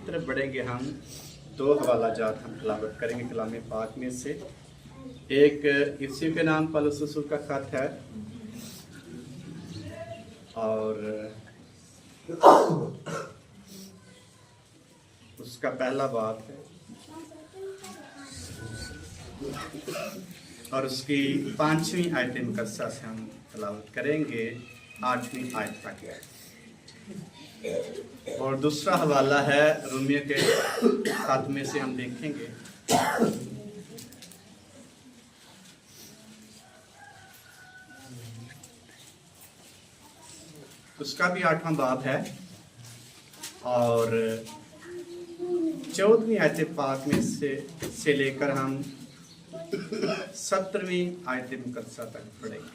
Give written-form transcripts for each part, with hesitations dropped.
तरफ बढ़ेंगे हम। दो हवाला जात हम तिलावत करेंगे कलाम पाक में से। एक इसी के नाम पौलुस रसूल का खत है और उसका पहला बाब है और उसकी 5वीं आयत मुकद्दसा से हम तिलावत करेंगे 8वीं आयत तक है। और दूसरा हवाला है रोमियो के खत में से हम देखेंगे उसका भी 8वां बाब है और 14वीं आयत पाक में से लेकर हम 17वीं आयत मुकद्दसा तक पढ़ेंगे।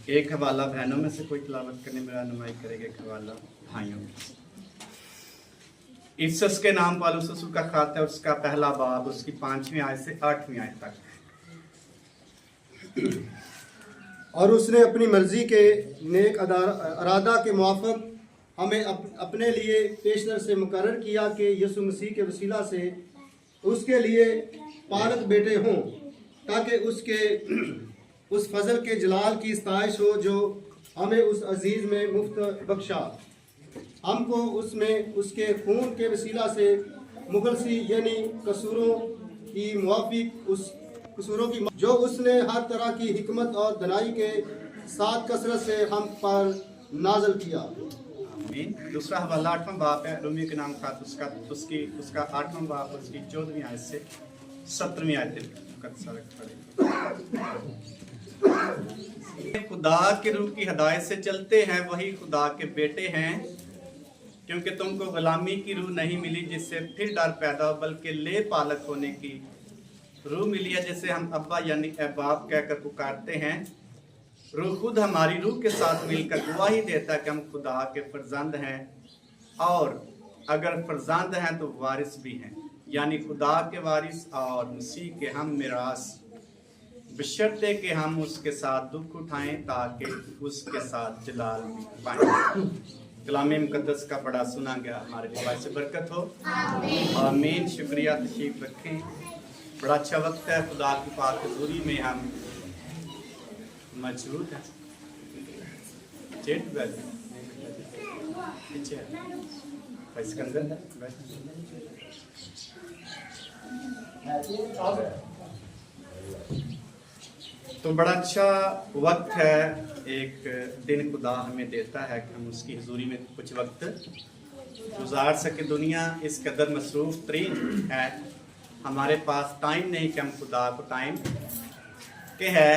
एक हवाला बहनों में से कोई तिलावत करने में रहनुमाई करेगा, एक हवाला भाइयों में से। इफसस के नाम पौलुस रसूल का खत है, उसका पहला बाब उसकी 5वीं आयत से 8वीं आयत तक। और उसने अपनी मर्जी के नेक अरादा के मुआफिक हमें अपने लिए पेशतर से मुकर्रर किया कि यीशु मसीह के वसीला से उसके लिए पालक बेटे हों, ताकि उसके उस फजल के जलाल की सताइश हो जो हमें उस अजीज में मुफ्त बख्शा। हमको उसमें उसके खून के वसीला से मुखलसी यानी कसूरों की मुआफिक उस कसूरों की जो उसने हर तरह की हिकमत और दनाई के साथ कसरत से हम पर नाजल किया। दूसरा हवाला 8वां बाब है रोमियो के नाम का, उसका 8वां बाब उसकी 14वीं आयत से 17वीं आयत खुदा के रूह की हदायत से चलते हैं वही खुदा के बेटे हैं, क्योंकि तुमको गुलामी की रूह नहीं मिली जिससे फिर डर पैदा हो, बल्कि ले पालक होने की रूह मिली है, जिसे हम अब्बा यानी अहबाब कहकर पुकारते हैं। रूह खुद हमारी रूह के साथ मिलकर गवाही देता है कि हम खुदा के फर्जंद हैं, और अगर फर्जंद हैं तो वारिस भी हैं, यानी खुदा के वारिस और मसीह के हम मिरास, बशर्ते कि हम उसके साथ दुख उठाएं ताकि उसके साथ जलाल भी पाएं। कलाम मुकद्दस का बड़ा सुना गया, हमारे लिए से बरकत हो, आमीन। शुक्रिया, तशरीफ रखें। बड़ा अच्छा वक्त है, खुदा की पाक हुज़ूरी में हम मौजूद हैं। तो बड़ा अच्छा वक्त है, एक दिन खुदा हमें देता है कि हम उसकी हुज़ूरी में कुछ वक्त गुजार सके। दुनिया इस कदर मसरूफ़ तरीन है, हमारे पास टाइम नहीं कि हम खुदा को टाइम के है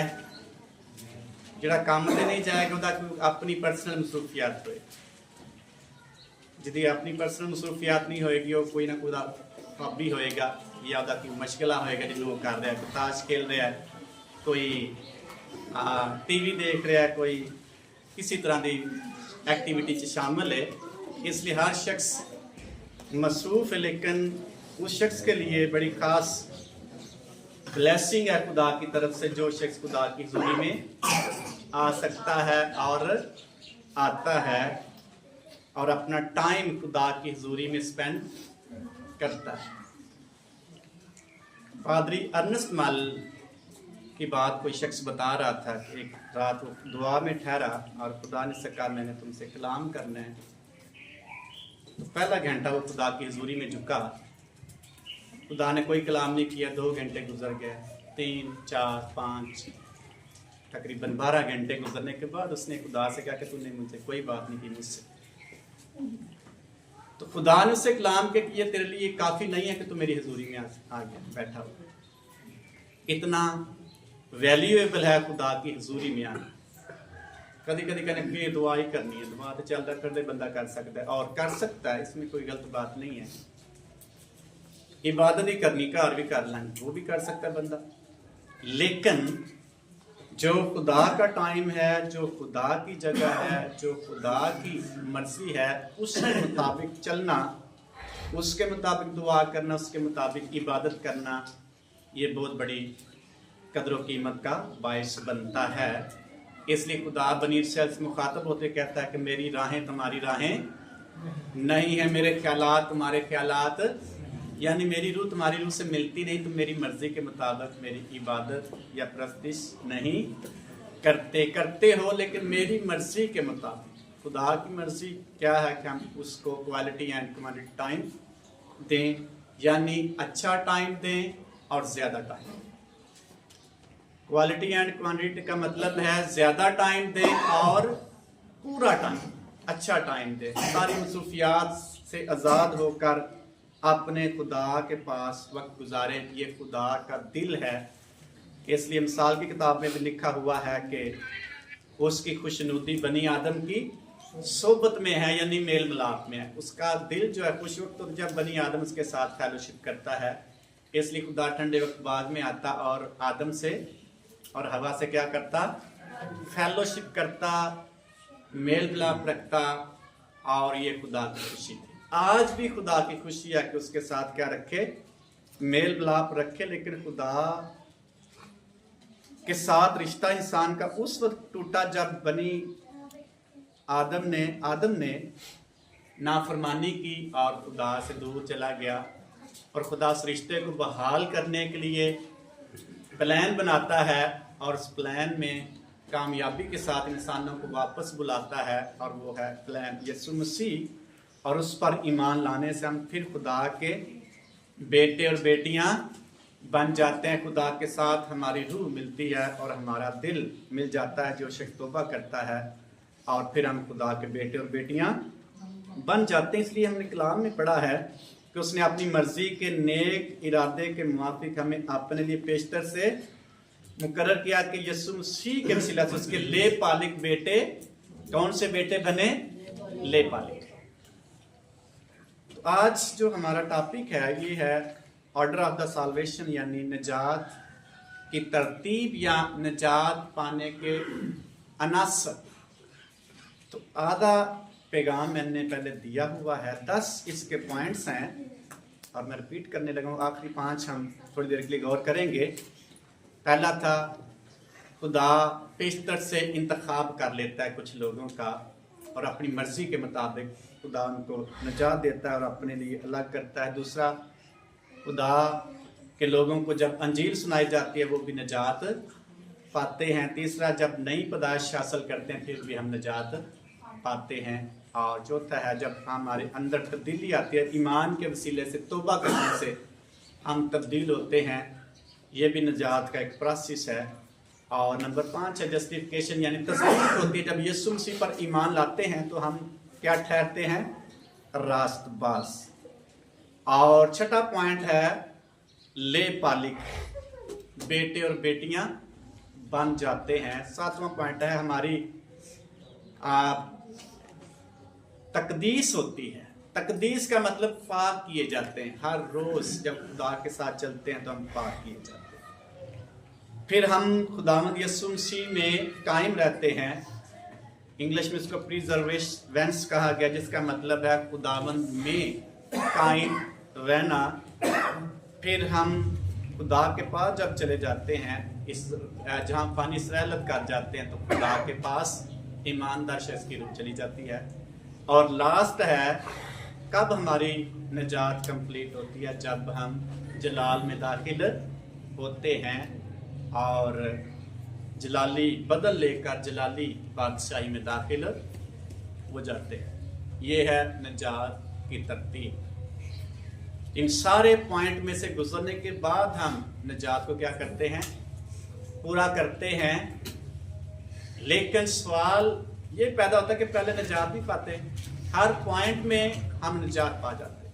जिहड़ा काम ते नहीं जाएगा उहदा अपनी पर्सनल मसरूफियात होए। जिहदी अपनी पर्सनल मसरूफियात नहीं होएगी वो कोई ना कोई हॉबी होएगा या उहदा कोई मशगला होएगा जिन्होंने वो कर रहा है, कोई ताश खेल रहा है, कोई टीवी देख रहा है, कोई किसी तरह की एक्टिविटी च शामिल है। इसलिए हर शख्स मसरूफ़ है, लेकिन उस शख्स के लिए बड़ी ख़ास ब्लेसिंग है खुदा की तरफ से, जो शख्स खुदा की हुज़ूरी में आ सकता है और आता है और अपना टाइम खुदा की हुज़ूरी में स्पेंड करता है। पादरी अर्नेस्ट मल की बात कोई शख्स बता रहा था कि एक रात वो दुआ में ठहरा और खुदा ने से कहा मैंने तुमसे कलाम करना है। तो पहला घंटा वो खुदा की हुज़ूरी में झुका, खुदा ने कोई कलाम नहीं किया। 2 घंटे गुजर गए, 3, 4, 5, तकरीबन 12 घंटे गुजरने के बाद उसने खुदा से कहा कि तूने मुझसे कोई बात नहीं की मुझसे। तो खुदा ने उससे कलाम के ये तेरे लिए काफ़ी नहीं है कि तू मेरी हुज़ूरी में आ गया बैठा हो। इतना वैल्यूएबल है खुदा की हुज़ूरी में आना। कभी कभी कहने कि दुआ ही करनी है, दुआ तो चलता करते बंदा कर सकता है और कर सकता है, इसमें कोई गलत बात नहीं है। इबादत ही करनी, घर भी कर लेंगे, वो भी कर सकता है बंदा। लेकिन जो खुदा का टाइम है, जो खुदा की जगह है, जो खुदा की मर्जी है, उसके मुताबिक चलना, उसके मुताबिक दुआ करना, उसके मुताबिक इबादत करना, ये बहुत बड़ी कदर व कीमत का बायस बनता है। इसलिए खुदा बनी इस्राएल से मुखातब होते कहता है कि मेरी राहें तुम्हारी राहें नहीं है। मेरे ख्यालात तुम्हारे ख्यालात, यानी मेरी रूह तुम्हारी रूह से मिलती नहीं, तुम मेरी मर्जी के मुताबिक मेरी इबादत या प्रस्तिश नहीं करते। करते हो लेकिन मेरी मर्जी के मुताबिक। खुदा की मर्जी क्या है कि हम उसको क्वालिटी एंड क्वांटिटी टाइम दें, यानी अच्छा टाइम दें और ज़्यादा टाइम। क्वालिटी एंड क्वांटिटी का मतलब है ज़्यादा टाइम दें और पूरा टाइम, अच्छा टाइम दें। सारी मसरूफियात से आज़ाद होकर अपने खुदा के पास वक्त गुजारे। ये खुदा का दिल है। इसलिए मिसाल की किताब में भी लिखा हुआ है कि उसकी खुशनुदी बनी आदम की सोबत में है, यानी मेल मिलाप में है। उसका दिल जो है खुश वक्त तो जब बनी आदम उसके साथ फेलोशिप करता है। इसलिए खुदा ठंडे वक्त बाद में आता और आदम से और हवा से क्या करता? फेलोशिप करता, मेल मिलाप रखता। और ये खुदा की खुशी थी। आज भी खुदा की खुशी है कि उसके साथ क्या रखे? मेल मिलाप रखे। लेकिन खुदा के साथ रिश्ता इंसान का उस वक्त टूटा जब बनी आदम ने नाफरमानी की और खुदा से दूर चला गया। और खुदा उस रिश्ते को बहाल करने के लिए प्लान बनाता है और उस प्लान में कामयाबी के साथ इंसानों को वापस बुलाता है। और वो है प्लान यीशु मसीह। और उस पर ईमान लाने से हम फिर खुदा के बेटे और बेटियां बन जाते हैं। खुदा के साथ हमारी रूह मिलती है और हमारा दिल मिल जाता है। जो शख्स तौबा करता है और फिर हम खुदा के बेटे और बेटियां बन जाते हैं। इसलिए हमने कलाम में पढ़ा है कि उसने अपनी मर्जी के नेक इरादे के मुताबिक हमें अपने लिए पेशतर से मुकर्रर किया कि यीशु मसीह के वसीला से उसके ले पालिक बेटे, कौन से बेटे बने? ले पालिक। तो आज जो हमारा टॉपिक है ये है ऑर्डर ऑफ द साल्वेशन, यानी निजात की तरतीब या निजात पाने के अनासर। तो आधा पैगाम मैंने पहले दिया हुआ है, 10 इसके पॉइंट्स हैं और मैं रिपीट करने लगा हूँ। आखिरी 5 हम थोड़ी देर के लिए गौर करेंगे। पहला था खुदा पेशतर से इंतखाब कर लेता है कुछ लोगों का और अपनी मर्जी के मुताबिक खुदा उनको निजात देता है और अपने लिए अलग करता है। दूसरा, खुदा के लोगों को जब अंजील सुनाई जाती है वो भी निजात पाते हैं। तीसरा, जब नई पैदाइश हासिल करते हैं फिर भी हम निजात पाते हैं। और चौथा है जब हमारे अंदर तब्दीली आती है, ईमान के वसीले से तौबा करने से हम तब्दील होते हैं। ये भी निजात का एक प्रोसेस है। और नंबर 5 है जस्टिफिकेशन, यानी तस्दीक होती है। जब यीशु मसीह पर ईमान लाते हैं तो हम क्या ठहरते हैं? रास्तबाज। और छठा पॉइंट है ले पालिक, बेटे और बेटियां बन जाते हैं। 7वां पॉइंट है हमारी तकदीस होती है। तकदीस का मतलब पाक किए जाते हैं। हर रोज जब खुदा के साथ चलते हैं तो हम पाक किए जाते हैं। फिर हम खुदावंद यीशु मसीह में कायम रहते हैं। इंग्लिश में इसको प्रिजर्वेशंस कहा गया, जिसका मतलब है खुदावंद में कायम रहना। फिर हम खुदा के पास जब चले जाते हैं, इस जहाँ फानी इसराइलत कर जाते हैं, तो खुदा के पास ईमानदार शख्स की रूह चली जाती है। और लास्ट है कब हमारी निजात कंप्लीट होती है? जब हम जलाल में दाखिल होते हैं और जलाली बदल लेकर जलाली बादशाही में दाखिल हो जाते हैं। ये है निजात की तरतीब। इन सारे पॉइंट में से गुजरने के बाद हम निजात को क्या करते हैं? पूरा करते हैं। लेकिन सवाल ये पैदा होता है कि पहले निजात भी पाते हैं। हर पॉइंट में हम निजात पा जाते हैं।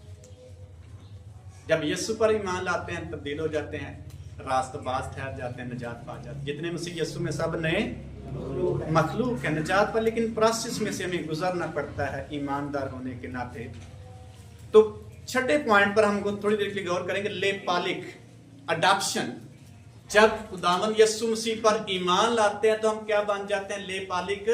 जब यीशु पर ईमान लाते हैं तब्दील हो जाते हैं, रास्तबाज ठहर जाते हैं, निजात पा जाते हैं। जितने मसीह यीशु में सब नए मखलूक है निजात पर। लेकिन प्रोसेस में से हमें गुजरना पड़ता है ईमानदार होने के नाते। तो छठे पॉइंट पर हम थोड़ी देर के लिए गौर करेंगे, ले पालिक, अडॉप्शन। जब खुदावंद यीशु मसीह पर ईमान लाते हैं तो हम क्या बन जाते हैं? ले पालिक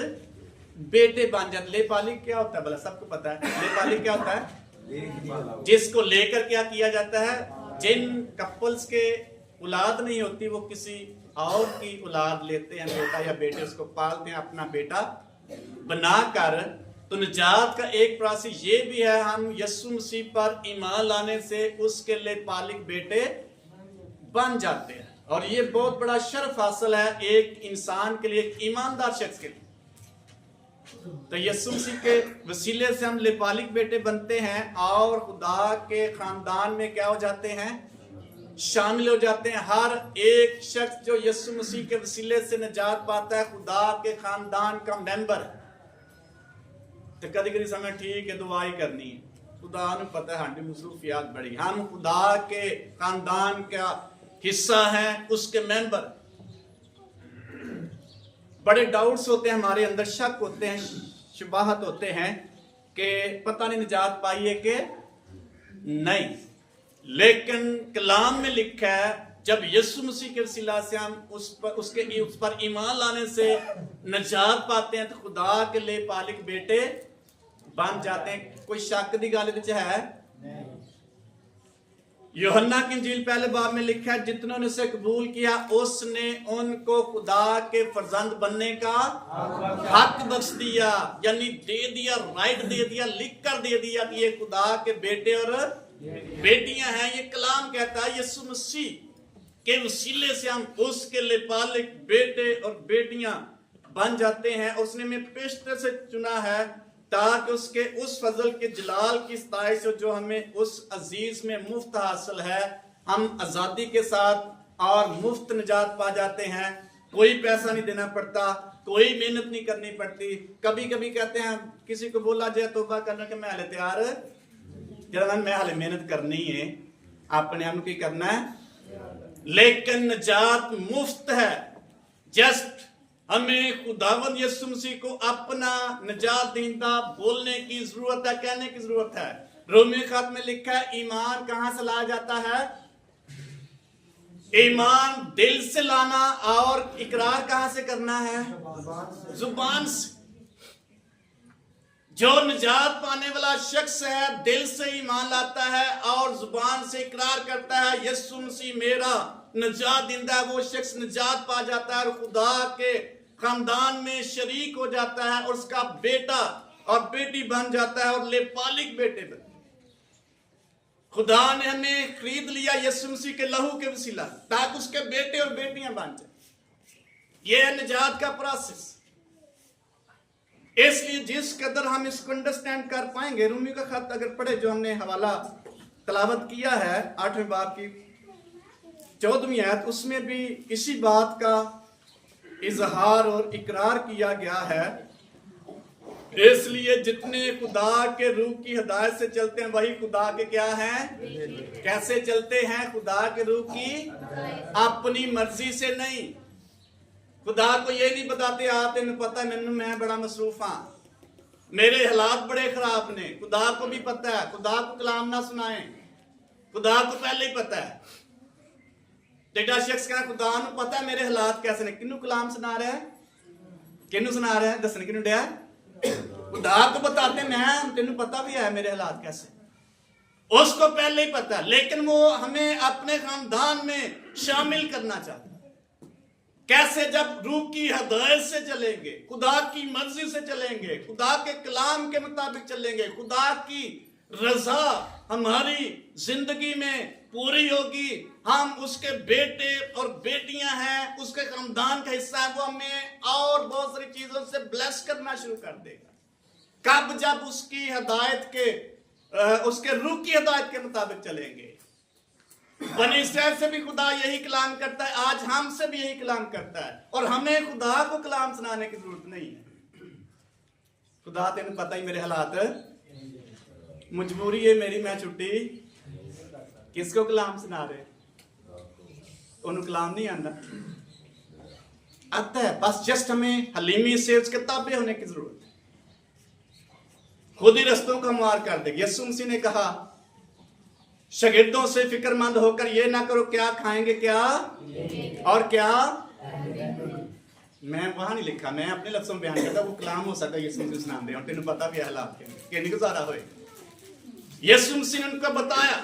बेटे बन जाते। ले पालिक क्या होता है? भला सबको पता है ले पालिक क्या होता है? जिसको लेकर क्या किया जाता है? जिन कपल्स के औलाद नहीं होती वो किसी और की औलाद लेते हैं, बेटा या बेटे, उसको पालते हैं अपना बेटा बनाकर। तो निजात का एक प्रोसेस ये भी है, हम यीशु मसीह पर ईमान लाने से उसके लिए पालिक बेटे बन जाते हैं। और ये बहुत बड़ा शर्फ हासिल है एक इंसान के लिए, एक ईमानदार शख्स के लिए। तो यीशु मसीह के वसीले से हम लेपालिक बेटे बनते हैं और खुदा के खानदान में क्या हो जाते हैं, शामिल हो जाते हैं। हर एक शख्स जो यीशु मसीह के वसीले से निजात पाता है खुदा के खानदान का मेंबर है। तो कभी कभी समय ठीक है दुआ ही करनी है, खुदा ने पता है हमारी मसरूफियात बड़ी, हम खुदा के खानदान का हिस्सा हैं, उसके मेंबर। बड़े डाउट्स होते हैं हमारे अंदर, शक होते हैं, शुबाहत होते हैं कि पता नहीं निजात पाई है कि नहीं। लेकिन कलाम में लिखा है जब यीशु मसीह के वसीला से हम उस पर ईमान लाने से निजात पाते हैं तो खुदा के लिए पालिक बेटे बन जाते हैं। कोई शक की गल है? यूहन्ना की इंजील पहले बाब में लिखा है जितनों ने उसे कबूल किया उसने उनको खुदा के फर्जंद बनने का हक बख्श दिया, यानी दे दिया, राइट दे दिया, लिख कर दे दिया कि ये खुदा के बेटे और बेटियां हैं। ये कलाम कहता है यीशु मसीह के वसीले से हम उसके लिए पालिक बेटे और बेटियां बन जाते हैं। उसने हमें पेशतर से चुना है ताकि उसके उस फजल के जलाल की सताइश जो हमें उस अजीज में मुफ्त हासिल है, हम आज़ादी के साथ और मुफ्त निजात पा जाते हैं। कोई पैसा नहीं देना पड़ता, कोई मेहनत नहीं करनी पड़ती। कभी कभी कहते हैं किसी को बोला जाए तौबा करने के, मैं हाले तैयार जरा मैं हाले मेहनत करनी है, अपने आप की करना है, लेकिन निजात मुफ्त है। जस्ट हमें खुदावंद यीशु मसीह को अपना निजात दींदा बोलने की जरूरत है, कहने की जरूरत है। रोमी खत में लिखा है ईमान कहां से लाया जाता है? ईमान दिल से लाना, और इकरार कहां से करना है? जुबान से। जो निजात पाने वाला शख्स है दिल से ईमान लाता है और जुबान से इकरार करता है यीशु मसीह मेरा निजात दींदा है, वो शख्स निजात पा जाता है और खुदा के खानदान में शरीक हो जाता है और उसका बेटा और बेटी बन जाता है और लेपालिक बेटे बन। खुदा ने हमें खरीद लिया यीशु मसीह के लहू के वसीला ताकि उसके बेटे और बेटियां बन जाए। यह है निजात का प्रोसेस। इसलिए जिस कदर हम इसको अंडरस्टैंड कर पाएंगे, रूमी का खत अगर पढ़े जो हमने हवाला तलावत किया है 8वें बाब की 14वीं आयत, उसमें भी इसी बात का इजहार और इकरार किया गया है। इसलिए जितने खुदा के रूह की हिदायत से चलते हैं वही खुदा के क्या हैं? कैसे चलते हैं? खुदा के रूह की अपनी मर्जी से नहीं। खुदा को ये नहीं बताते आप तेन पता मैनू मैं बड़ा मसरूफ हाँ, मेरे हालात बड़े खराब ने। खुदा को भी पता है, खुदा को कलाम ना सुनाए, खुदा को पहले ही पता है। जेड़ा शख्स कहना खुदा नू पता है मेरे हालात कैसे ने, किन्नू कलाम सुना रहा है? किन्नू सुना रहा है? दसन किन्नू दिया? खुदा को बताते मैं तेनू पता भी है मेरे हालात कैसे, उसको पहले ही पता है। लेकिन वो हमें अपने खानदान में शामिल करना चाहता है। कैसे? जब रूह की हिदायत से चलेंगे, खुदा की मर्जी से चलेंगे, खुदा के कलाम के मुताबिक चलेंगे, खुदा की रजा हमारी जिंदगी में पूरी होगी। हम उसके बेटे और बेटियां हैं, उसके खानदान का हिस्सा है। वो हमें और बहुत सारी चीजों से ब्लेस करना शुरू कर देगा। कब? जब उसकी हिदायत के उसके रूह की हिदायत के मुताबिक चलेंगे। बनी इस्राएल से भी खुदा यही कलाम करता है, आज हमसे भी यही कलाम करता है, और हमें खुदा को कलाम सुनाने की जरूरत नहीं है। खुदा तेन पता ही मेरे हालात, मजबूरी है मेरी, मैं छुट्टी, किसको कलाम सुना रहे? उन्हें कलाम नहीं आता है, बस जस्ट हमें हलीमी से उसके ताबे होने की जरूरत है। खुद ही रस्तों का मार कर देगी। यीशु मसीह ने कहा शागिर्दों से फिक्रमंद होकर ये ना करो क्या खाएंगे क्या और क्या। मैं वहां नहीं लिखा, मैं अपने लफ्जों में बयान करता, वो कलाम हो सकता है यीशु मसीह नाम दे और तेन पता भी है हालात के नहीं गुजारा होए। यीशु मसीह ने उनको बताया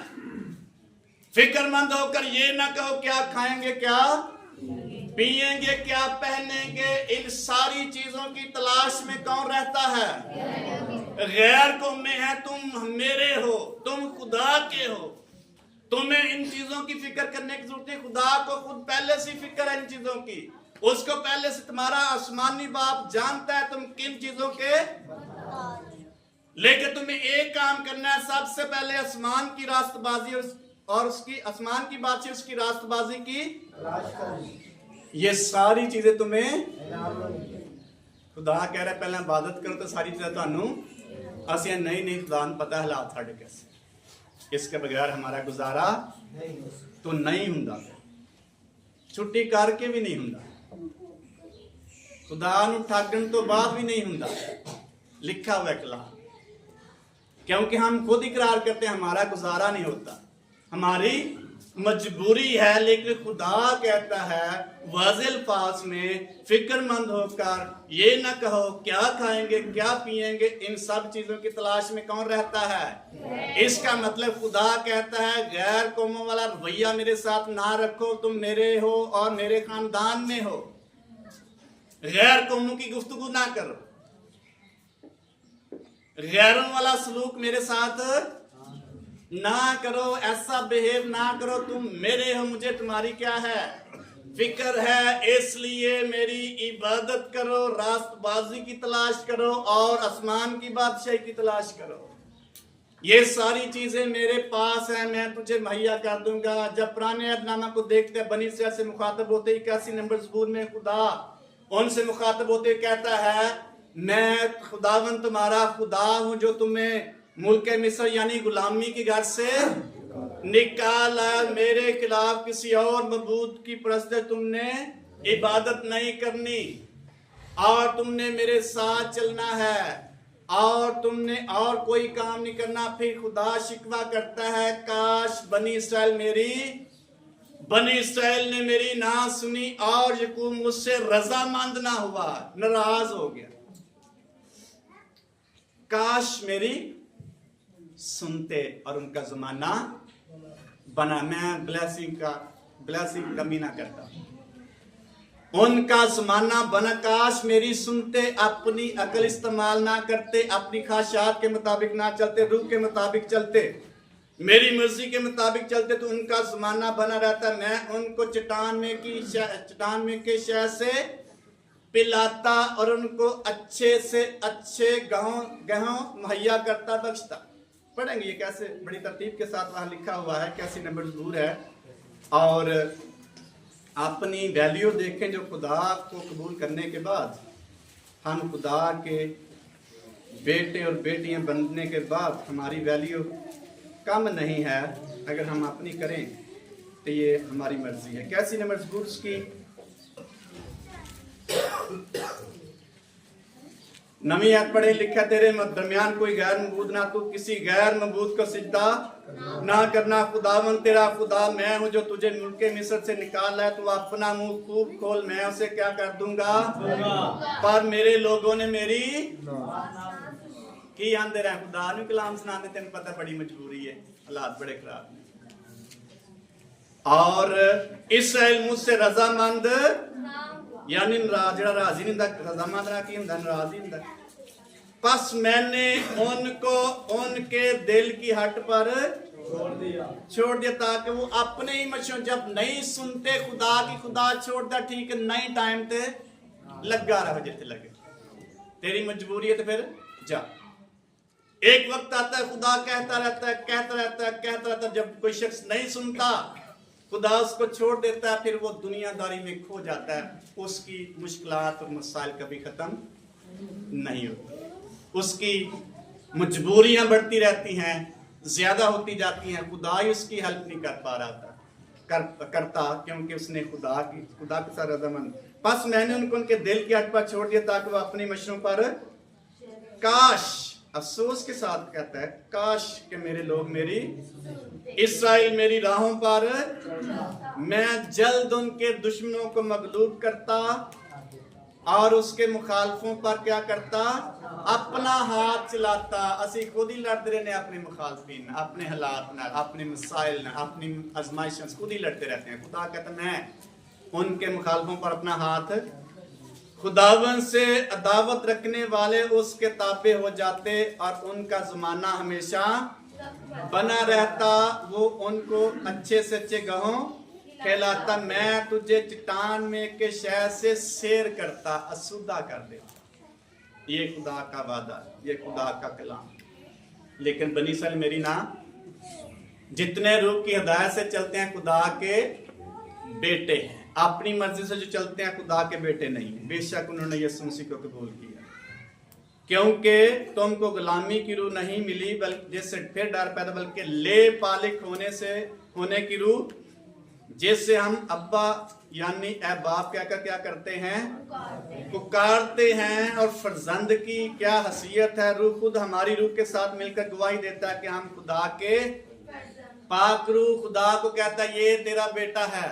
फिक्रमंद होकर ये ना कहो क्या खाएंगे क्या पिएंगे क्या पहनेंगे। इन सारी चीजों की तलाश में कौन रहता है? गैर कौम में है, तुम मेरे हो, तुम खुदा के हो, तुम्हें इन चीजों की फिक्र करने की जरूरत नहीं। खुदा को खुद पहले से फिक्र है इन चीजों की, उसको पहले से तुम्हारा आसमानी बाप जानता है तुम किन चीजों के, लेकिन तुम्हें एक काम करना है, सबसे पहले आसमान की रास्तबाजी और उसकी आसमान की बात, उसकी रास्तबाजी की, ये सारी चीजें तुम्हें, खुदा कह रहा है पहले इबादत करो तो सारी चीजें ਤੁਹਾਨੂੰ ਅਸੀਂ नहीं खुदा ਨੂੰ पता हालात साढ़े कैसे, इसके बगैर हमारा गुजारा तो नहीं ਹੁੰਦਾ, छुट्टी करके भी नहीं ਹੁੰਦਾ, खुदा ਨੂੰ ਠੱਗਣ ਤੋਂ ਬਾਅਦ भी नहीं ਹੁੰਦਾ, लिखा हुआ कलाम, क्योंकि हम खुद इकरार करते हैं हमारा गुजारा नहीं होता, हमारी मजबूरी है। लेकिन खुदा कहता है वाज़िल अल्फाज में, फिक्रमंद होकर ये ना कहो क्या खाएंगे क्या पिएंगे, इन सब चीजों की तलाश में कौन रहता है। इसका मतलब खुदा कहता है गैर कौमों वाला रवैया मेरे साथ ना रखो, तुम मेरे हो और मेरे खानदान में हो, गैर कौमों की गुफ्तगू ना करो, गैरों वाला सलूक मेरे साथ ना करो, ऐसा बिहेव ना करो, तुम मेरे हो, मुझे तुम्हारी क्या है फिक्र है, इसलिए मेरी इबादत करो, रास्तबाजी की तलाश करो और आसमान की बादशाही की तलाश करो, ये सारी चीजें मेरे पास है, मैं तुझे मुहैया कर दूंगा। जब पुराने अहदनामा को देखते हैं, बनी इस्राइल से मुखातब होते 81 नंबर ज़बूर में खुदा उनसे मुखातब होते कहता है मैं खुदावन तुम्हारा खुदा हूं जो तुम्हें मुल्क मिस्र यानी गुलामी के घर से निकाला, मेरे खिलाफ किसी और मबूद की परस्ती तुमने इबादत नहीं करनी और तुमने मेरे साथ चलना है और तुमने और कोई काम नहीं करना। फिर खुदा शिकवा करता है काश बनी इस्राइल ने मेरी ना सुनी और यकूब मुझसे रजामंद ना हुआ, नाराज हो गया, काश मेरी सुनते और उनका जमाना बना, मैं ब्लेसिंग कमी ना करता, उनका जमाना बना, काश मेरी सुनते, अपनी अकल इस्तेमाल ना करते, अपनी ख्वाहिशात के मुताबिक ना चलते, रूह के मुताबिक चलते, मेरी मर्जी के मुताबिक चलते तो उनका जमाना बना रहता, मैं उनको चट्टान में के शहर से पिलाता और उनको अच्छे से अच्छे गेहूं मुहैया करता, बख्शता। पढ़ेंगे ये कैसे बड़ी तरतीब के साथ वहां लिखा हुआ है, कैसी नंबर दूर है, और अपनी वैल्यू देखें जो खुदा को कबूल करने के बाद हम खुदा के बेटे और बेटियां बनने के बाद हमारी वैल्यू कम नहीं है, अगर हम अपनी करें तो ये हमारी मर्जी है। कैसी नंबर दूर की नवी आयत पढ़े लिखा तेरे दरमियान कोई गैर मबूद ना, तू किसी गैर मबूद को सिजदा ना करना, खुदावन तेरा खुदा मैं हूं जो तुझे मुल्के मिस्र से निकाला है, तू अपना मुंह खूब खोल मैं उसे क्या कर दूंगा, पर मेरे लोगों ने मेरी की आंदे रहे, खुदा ने कलाम सुनाते, तेन पता बड़ी मजबूरी है, हालात बड़े खराब और इस्राएल मुझसे रजामंद यानी नाराज, जड़ा राजी नहीं होता, रजामंद ना की हुंदा, नाराज ही हुंदा। बस मैंने उनको उनके दिल की हट पर छोड़ दिया ताकि वो अपने ही मशहूर, जब नहीं सुनते खुदा की, खुदा छोड़ता ठीक है, नहीं टाइम ते लगा रहो जिथे लगे, तेरी मजबूरी है तो फिर जा। एक वक्त आता है खुदा कहता रहता है, जब कोई शख्स नहीं सुनता खुदा उसको छोड़ देता है, फिर वो दुनियादारी में खो जाता है, उसकी मुश्किलात और मसाइल कभी खत्म नहीं होती, उसकी मजबूरियां बढ़ती रहती हैं, ज्यादा होती जाती हैं, खुदा ही उसकी हेल्प नहीं कर पा रहा था करता क्योंकि उसने खुदा के साथ रजामंद। बस मैंने उनको उनके दिल की हट पर छोड़ दिया ताकि वो अपनी मशरों पर, काश, अफसोस के साथ कहता है, काश कि मेरे लोग मेरी इस्राइल मेरी राहों पर, मैं जल्द उनके दुश्मनों को मगलूब करता और उसके मुखालफों पर क्या करता, अपना हाथ चलाता। असी खुद ही लड़ते रहने अपने मुखालफिन, अपने हालात न, अपने मसाइल न, अपनी आजमाइशों से खुद ही लड़ते रहते हैं। खुदा कहता मैं उनके मुखालफों पर अपना हाथ खुदावन से अदावत रखने वाले उसके ताबे हो जाते और उनका जमाना हमेशा बना रहता। वो उनको अच्छे से अच्छे गहों कहलाता। मैं तुझे चट्टान में के शहर से शेर करता, असुदा कर देता। ये खुदा का वादा, ये खुदा का कलाम। लेकिन बनी इस्राएल मेरी ना, जितने रूह की हिदायत से चलते हैं खुदा के बेटे हैं, अपनी मर्जी से जो चलते हैं खुदा के बेटे नहीं। बेशक उन्होंने यीशु मसीह को कबूल किया, क्योंकि तुमको गुलामी की रूह नहीं मिली बल्कि जिससे फिर डर पैदा, बल्कि ले पालिक होने की रूह, जिससे हम अब्बा यानी ए बाप क्या करते हैं, पुकारते हैं। और फर्जंद की क्या हसीयत है। रूह खुद हमारी रूह के साथ मिलकर गवाही देता है कि हम खुदा के पाक रूह खुदा को कहता है ये तेरा बेटा है,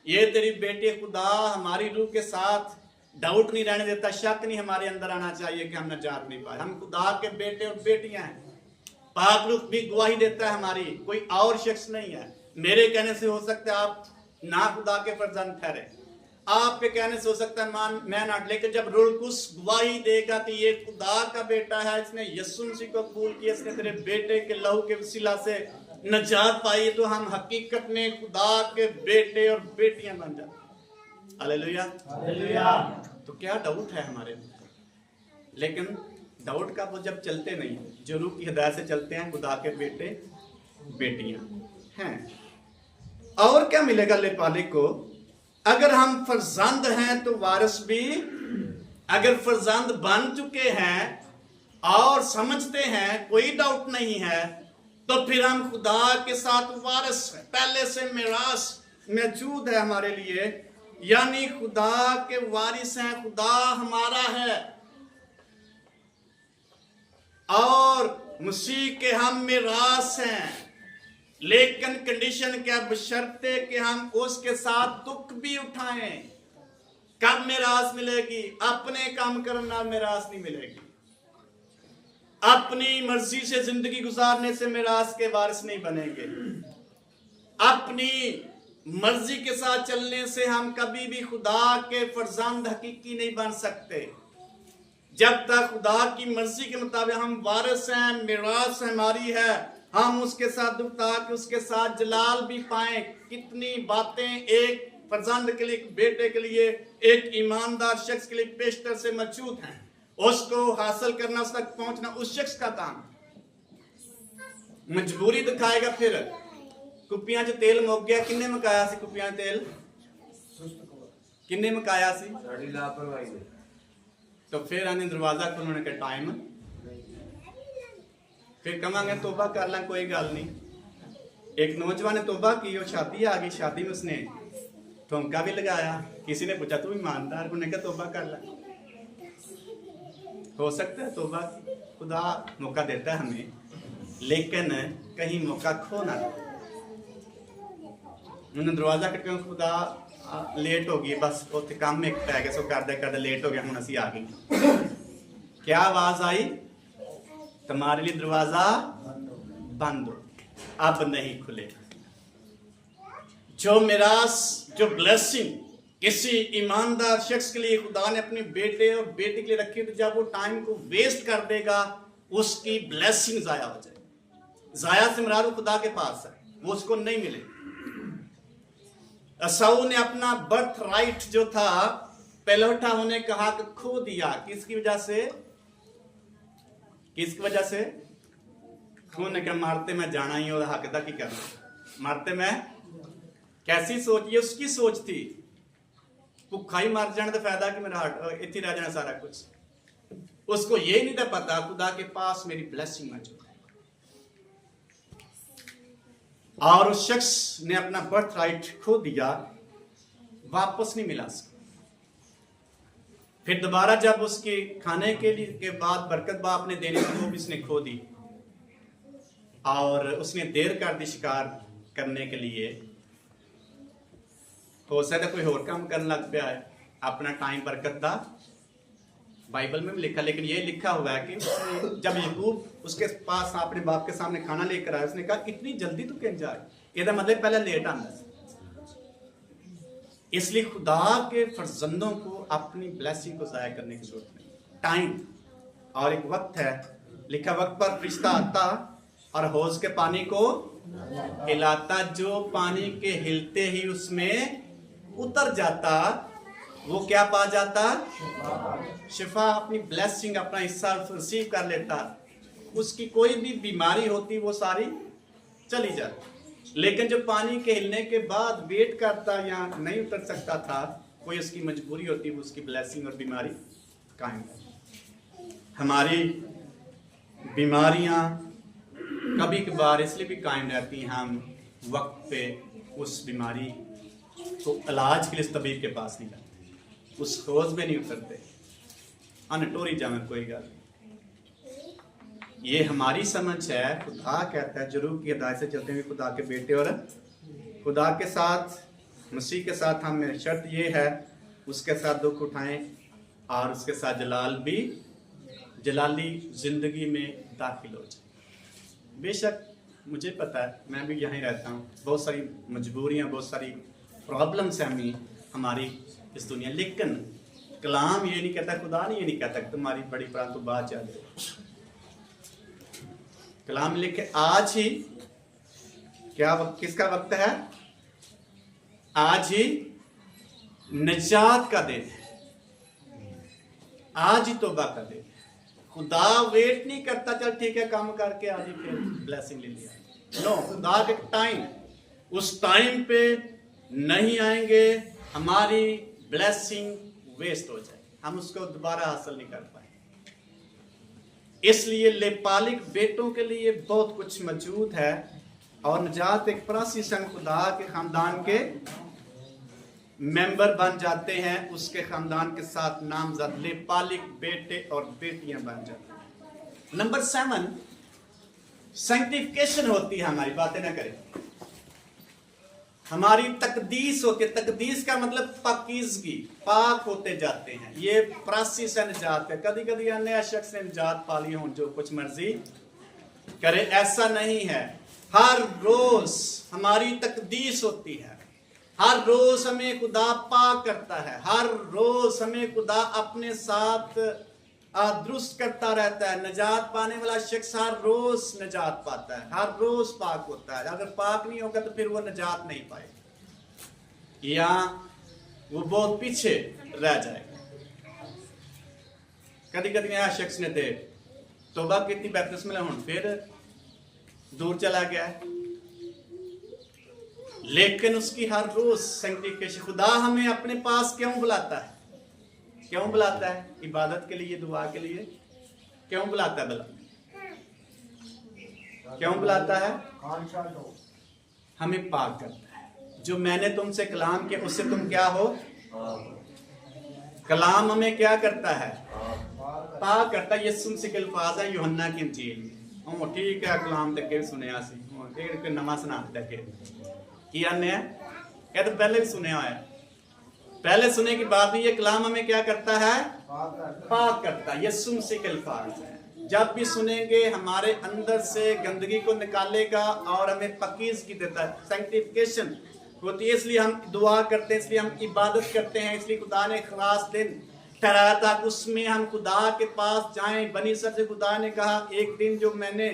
ये तेरी बेटी। खुदा हमारी रूह के साथ डाउट नहीं रहने देता, शक नहीं हमारे अंदर आना चाहिए कि हम नजात नहीं पाए। हम खुदा के बेटे और बेटियां हैं। पाक रूह भी गवाही देता है हमारी, कोई और शख्स नहीं है। मेरे कहने से हो सकता है आप ना खुदा के फर्जंद ठहरे, आपके कहने से हो सकता है मैं ना, लेकिन जब रूह कुछ गवाही देगा कि ये खुदा का बेटा है, इसने यीशु मसीह को कबूल किया, इसने तेरे बेटे के लहू के वसीला से नजात पाई, तो हम हकीकत में खुदा के बेटे और बेटियां बन जाते। Hallelujah, hallelujah. तो क्या डाउट है हमारे अंदर, लेकिन डाउट का वो जब चलते नहीं, जो रूह की हिदायत से चलते हैं, खुदा के बेटे बेटियां हैं। और क्या मिलेगा लेपालिक को? अगर हम फर्जंद हैं तो वारिस भी। अगर फर्जंद बन चुके हैं और समझते हैं, कोई डाउट नहीं है, तो फिर हम खुदा के साथ वारिस हैं। पहले से मिरास मौजूद है हमारे लिए, यानी खुदा के वारिस हैं। खुदा हमारा है और मसीह के हम मिरास हैं। लेकिन कंडीशन क्या? बशर्ते कि हम उसके साथ दुख भी उठाएं। कब मिरास मिलेगी? अपने काम करना मिरास नहीं मिलेगी। अपनी मर्जी से जिंदगी गुजारने से मिरास के वारिस नहीं बनेंगे। अपनी मर्जी के साथ चलने से हम कभी भी खुदा के फर्जंद हकीकी नहीं बन सकते। जब तक खुदा की मर्जी के मुताबिक हम वारिस हैं, मिरास हमारी है, हम उसके साथ दुखता कि उसके साथ जलाल भी पाएं। कितनी बातें एक फर्जंद के लिए, एक बेटे के लिए, एक ईमानदार शख्स के लिए पेशतर से मौजूद हैं। उसको हासिल करना, उस तक पहुंचना उस शख्स का काम। मजबूरी दिखाएगा। फिर कुपियां च तेल मुक गया, किन्ने मुकाया सी कुपियां तेल? किन्ने मुकाया सी? तो फिर आने दरवाजा खोलने का टाइम, फिर कहांगे तोबा कर ला, कोई गल नहीं। एक नौजवान ने तोबा की, और शादी आ गई, शादी में उसने ठुमका भी लगाया। किसी ने पूछा तू ईमानदार, उन्होंने कहा तोबा कर ला। हो सकता है तोबा, खुदा मौका देता है हमें, लेकिन कहीं मौका खो ना। उन्होंने दरवाजा खटका, खुदा लेट हो गई, बस उत्थे काम में पै गए, सो करते लेट हो गया, हुण असीं आ गए। क्या आवाज आई? तुम्हारे लिए दरवाजा बंद हो, अब नहीं खुलेगा। जो मिरास, जो ब्लेसिंग किसी ईमानदार शख्स के लिए खुदा ने अपने बेटे और बेटी के लिए रखी, तो जब वो टाइम को वेस्ट कर देगा, उसकी ब्लेसिंग जाया हो जाएगी। जाया से मुराद खुदा के पास है, वो उसको नहीं मिले। असाऊ ने अपना बर्थ राइट जो था, पहलौठा होने का हक खो दिया। किसकी वजह से? किसकी वजह से? खून के मारते में जाना ही और हक दा की करना। मारते में कैसी सोच? ये उसकी सोच थी, भुखा ही मर जाने का फायदा कि मेरा इतनी रह जाना सारा कुछ। उसको ये नहीं था पता खुदा के पास मेरी ब्लेसिंग मौजूद है। और उस शख्स ने अपना बर्थ राइट खो दिया, वापस नहीं मिला उसको। फिर दोबारा जब उसके खाने के लिए के बाद बरकत बाप ने देने की, वो भी उसने खो दी। और उसने देर कर दी शिकार करने के लिए। हो सकता है कोई और काम करने लग पाया है, अपना टाइम बरकत दा। बाइबल में भी लिखा, लेकिन ये लिखा हुआ है कि जब याकूब उसके पास अपने बाप के सामने खाना लेकर आया, उसने कहा इतनी जल्दी तू क्यों जाए? ਇਹਦਾ मतलब पहले लेट आंदा। इसलिए खुदा के फर्जंदों को अपनी ब्लेसिंग को ज़ाया करने की जरूरत नहीं। टाइम और एक वक्त है, लिखा वक्त पर फरिश्ता आता और हौज के पानी को हिलाता, जो पानी के हिलते ही उसमें उतर जाता वो क्या पा जाता? शिफा, अपनी ब्लेसिंग, अपना हिस्सा रिसीव कर लेता। उसकी कोई भी बीमारी होती वो सारी चली जाती। लेकिन जो पानी के हिलने के बाद वेट करता या नहीं उतर सकता था, कोई उसकी मजबूरी होती, वो उसकी ब्लेसिंग और बीमारी कायम है। हमारी बीमारियां कभी कभार इसलिए भी कायम रहती हैं, हम वक्त पे उस बीमारी तो इलाज के लिए इस तबीब के पास नहीं जाते, उस खोज में नहीं उतरते, अनटोरी जामे कोई गल। ये हमारी समझ है। खुदा कहता है जरूर की हिदायत से चलते हुए खुदा के बेटे और खुदा के साथ, मसीह के साथ हमें शर्त ये है उसके साथ दुख उठाएं और उसके साथ जलाली जिंदगी में दाखिल हो जाए। बेशक मुझे पता है, मैं भी यहीं रहता हूँ, बहुत सारी मजबूरियाँ, बहुत सारी प्रॉब्लम्स हैं हमारी इस दुनिया, लेकिन कलाम ये नहीं कहता, खुदा ने ये नहीं कहता कि तुम्हारी बड़ी परंतु बात याद रहे। कलाम लिखे आज ही क्या वक्त, किसका वक्त है? आज ही निजात का दिन है, आज ही तौबा का दिन है। खुदा वेट नहीं करता, चल ठीक है काम करके आज ही फिर ब्लेसिंग ले लिया। नो, खुदा के टाइम, उस टाइम पे नहीं आएंगे, हमारी ब्लेसिंग वेस्ट हो जाए, हम उसको दोबारा हासिल नहीं कर पाए। इसलिए लेपालिक बेटों के लिए बहुत कुछ मौजूद है और निजात एक परासी संग खुदा के खानदान के मेंबर बन जाते हैं, उसके खानदान के साथ नामजद लेपालिक बेटे और बेटियां बन जाते हैं। नंबर 7, सैंक्टिफिकेशन होती है हमारी, बातें ना करें, हमारी तकदीस होती है। तकदीस का मतलब पाकीज़गी, पाक होते जाते हैं। ये परासी से निजात है। कभी कभी अन्य शख्स ने निजात पाली हो जो कुछ मर्जी करे, ऐसा नहीं है। हर रोज हमारी तकदीस होती है, हर रोज हमें खुदा पाक करता है, हर रोज हमें खुदा अपने साथ दुरुस्त करता रहता है। निजात पाने वाला शख्स हर रोज निजात पाता है, हर रोज पाक होता है। अगर पाक नहीं होगा तो फिर वो निजात नहीं पाएगा या वो बहुत पीछे रह जाएगा। कभी कभी यहाँ शख्स ने थे तौबा की थी, बैप्तिस्म में हुन फिर दूर चला गया है, लेकिन उसकी हर रोज सैंक्टिफिकेशन। खुदा हमें अपने पास क्यों बुलाता है? क्यों बुलाता है? इबादत के लिए, दुआ के लिए क्यों बुलाता है? भला क्यों बुलाता है? हमें पाक करता है। जो मैंने तुमसे कलाम किया उससे तुम क्या हो? कलाम हमें क्या करता है? पाक करता है। यीशु मसीह के अल्फाज है यूहन्ना की इंजील में। ठीक है, कलाम तक के सुने सी नवा सुना देखे कि अन्य क्या तो पहले भी सुने हुआ है। पहले सुने की बात नहीं, ये कलाम हमें क्या करता है? पाक करता है। यीशु मसीह के अल्फाज है। जब भी सुनेंगे हमारे अंदर से गंदगी को निकालेगा और हमें पकीज़गी देता है, सैंक्टिफिकेशन होती है। इसलिए हम दुआ करते हैं, इसलिए हम इबादत करते हैं, इसलिए खुदा ने खास दिन ठहराया था उसमें हम खुदा के पास जाएं। बनी सर से खुदा ने कहा एक दिन जो मैंने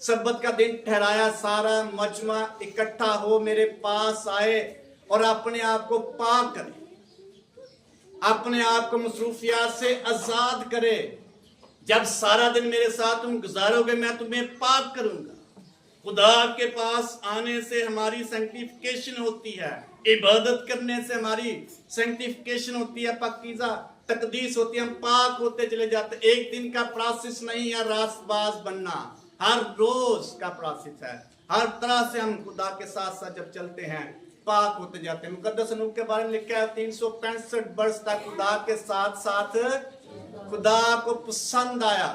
सब्बत का दिन ठहराया, सारा मजमा इकट्ठा हो मेरे पास आए और अपने आप को पाक करे, अपने आप को मसरूफियात से आजाद करे। जब सारा दिन मेरे साथ तुम गुजारोगे मैं तुम्हें पाक करूंगा। खुदा के पास आने से हमारी सैंक्टिफिकेशन होती है, इबादत करने से हमारी सैंक्टिफिकेशन होती है, पाकीज़ा तकदीस होती है, हम पाक होते चले जाते। एक दिन का प्रोसेस नहीं है रास्तबाज बनना, हर रोज का प्रोसेस है। हर तरह से हम खुदा के साथ साथ जब चलते हैं पाक होते जाते हैं। मुकद्दस नूह के बारे में लिखा है 365 वर्ष तक खुदा के साथ साथ खुदा को पसंद आया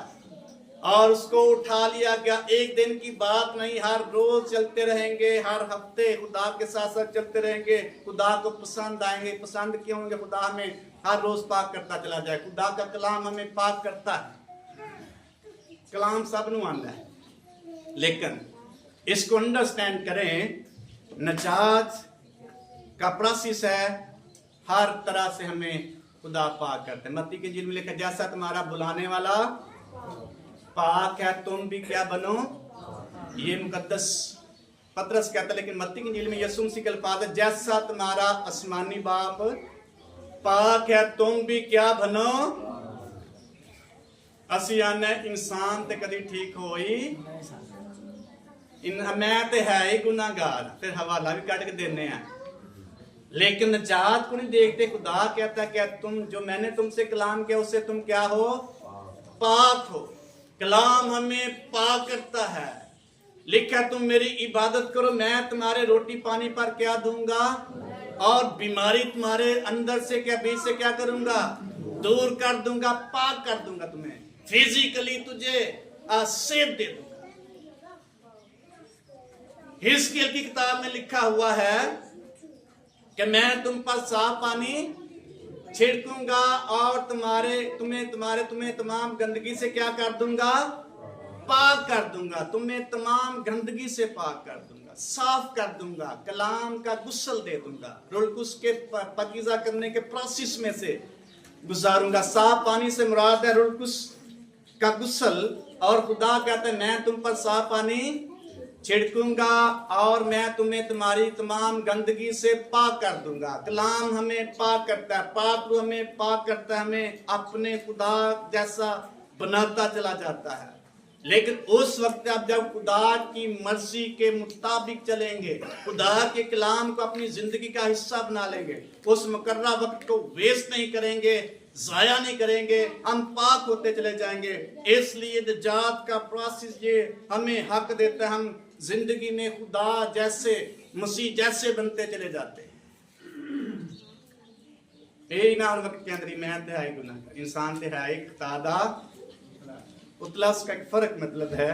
और उसको उठा लिया गया। एक दिन की बात नहीं, हर रोज चलते रहेंगे, हर हफ्ते खुदा के साथ साथ चलते रहेंगे, खुदा को पसंद आएंगे। पसंद क्यों होंगे? खुदा हमें हर रोज पाक करता चला जाए। खुदा का कलाम हमें पाक करता है। कलाम सब नू आंदा है, लेकिन इसको अंडरस्टैंड करें। नजात का प्रोसेस है हर तरह से हमें खुदा पाक करते हैं। मत्ती की इंजील में लिखा, जैसा तुम्हारा बुलाने वाला पाक है तुम भी क्या बनो। ये मुकद्दस पतरस कहता है, लेकिन मत्ती की इंजील में यीशु मसीह के अल्फाज है, जैसा तुम्हारा आसमानी बाप पाक है तुम भी क्या बनो। ਅਸੀਂ ਆਨੇ इंसान ते कदी ठीक होई मैं ते है ही गुनाहगार, फिर हवाला भी कट के देने हैं, लेकिन निजात को नहीं देखते। खुदा कहता है क्या तुम जो मैंने तुमसे कलाम किया उससे तुम क्या हो, पाक हो। कलाम हमें पाक करता है। लिखा तुम मेरी इबादत करो, मैं तुम्हारे रोटी पानी पर क्या दूंगा, और बीमारी तुम्हारे अंदर से क्या बीच से क्या करूंगा, दूर कर दूंगा, पाक कर दूंगा। तुम्हें फिजिकली तुझे सेहत दे दूंगा। हिजकियेल की किताब में लिखा हुआ है कि मैं तुम पर साफ पानी छिड़कूंगा और तुम्हें तमाम गंदगी से क्या कर दूंगा, पाक कर दूंगा। तुम्हें तमाम गंदगी से पाक कर दूंगा, साफ कर दूंगा, कलाम का गुस्ल दे दूंगा, रुलकुस के पकीजा करने के प्रोसेस में से गुजारूंगा। साफ पानी से मुराद है रुलकुस का गुस्ल, और खुदा कहता है मैं तुम पर साफ पानी छिड़कूंगा और मैं तुम्हें तुम्हारी तमाम गंदगी से पाक कर दूंगा। कलाम हमें पाक करता है, पाक रूह हमें पाक करता है, हमें अपने खुदा जैसा बनाता चला जाता है। लेकिन उस वक्त आप जब खुदा की मर्जी के मुताबिक चलेंगे, खुदा के कलाम को अपनी जिंदगी का हिस्सा बना लेंगे, उस मुकर्रा वक्त को वेस्ट नहीं करेंगे, जाया नहीं करेंगे, हम पाक होते चले जाएंगे। इसलिए निजात का प्रोसेस ये हमें हक देता है, हम जिंदगी में खुदा जैसे मसीह जैसे बनते चले जाते हैं। यही ना वक्त के अंदर मैं ते है गुनाहगार, इंसान ते है एक तादा उतला, उसका एक फर्क मतलब है।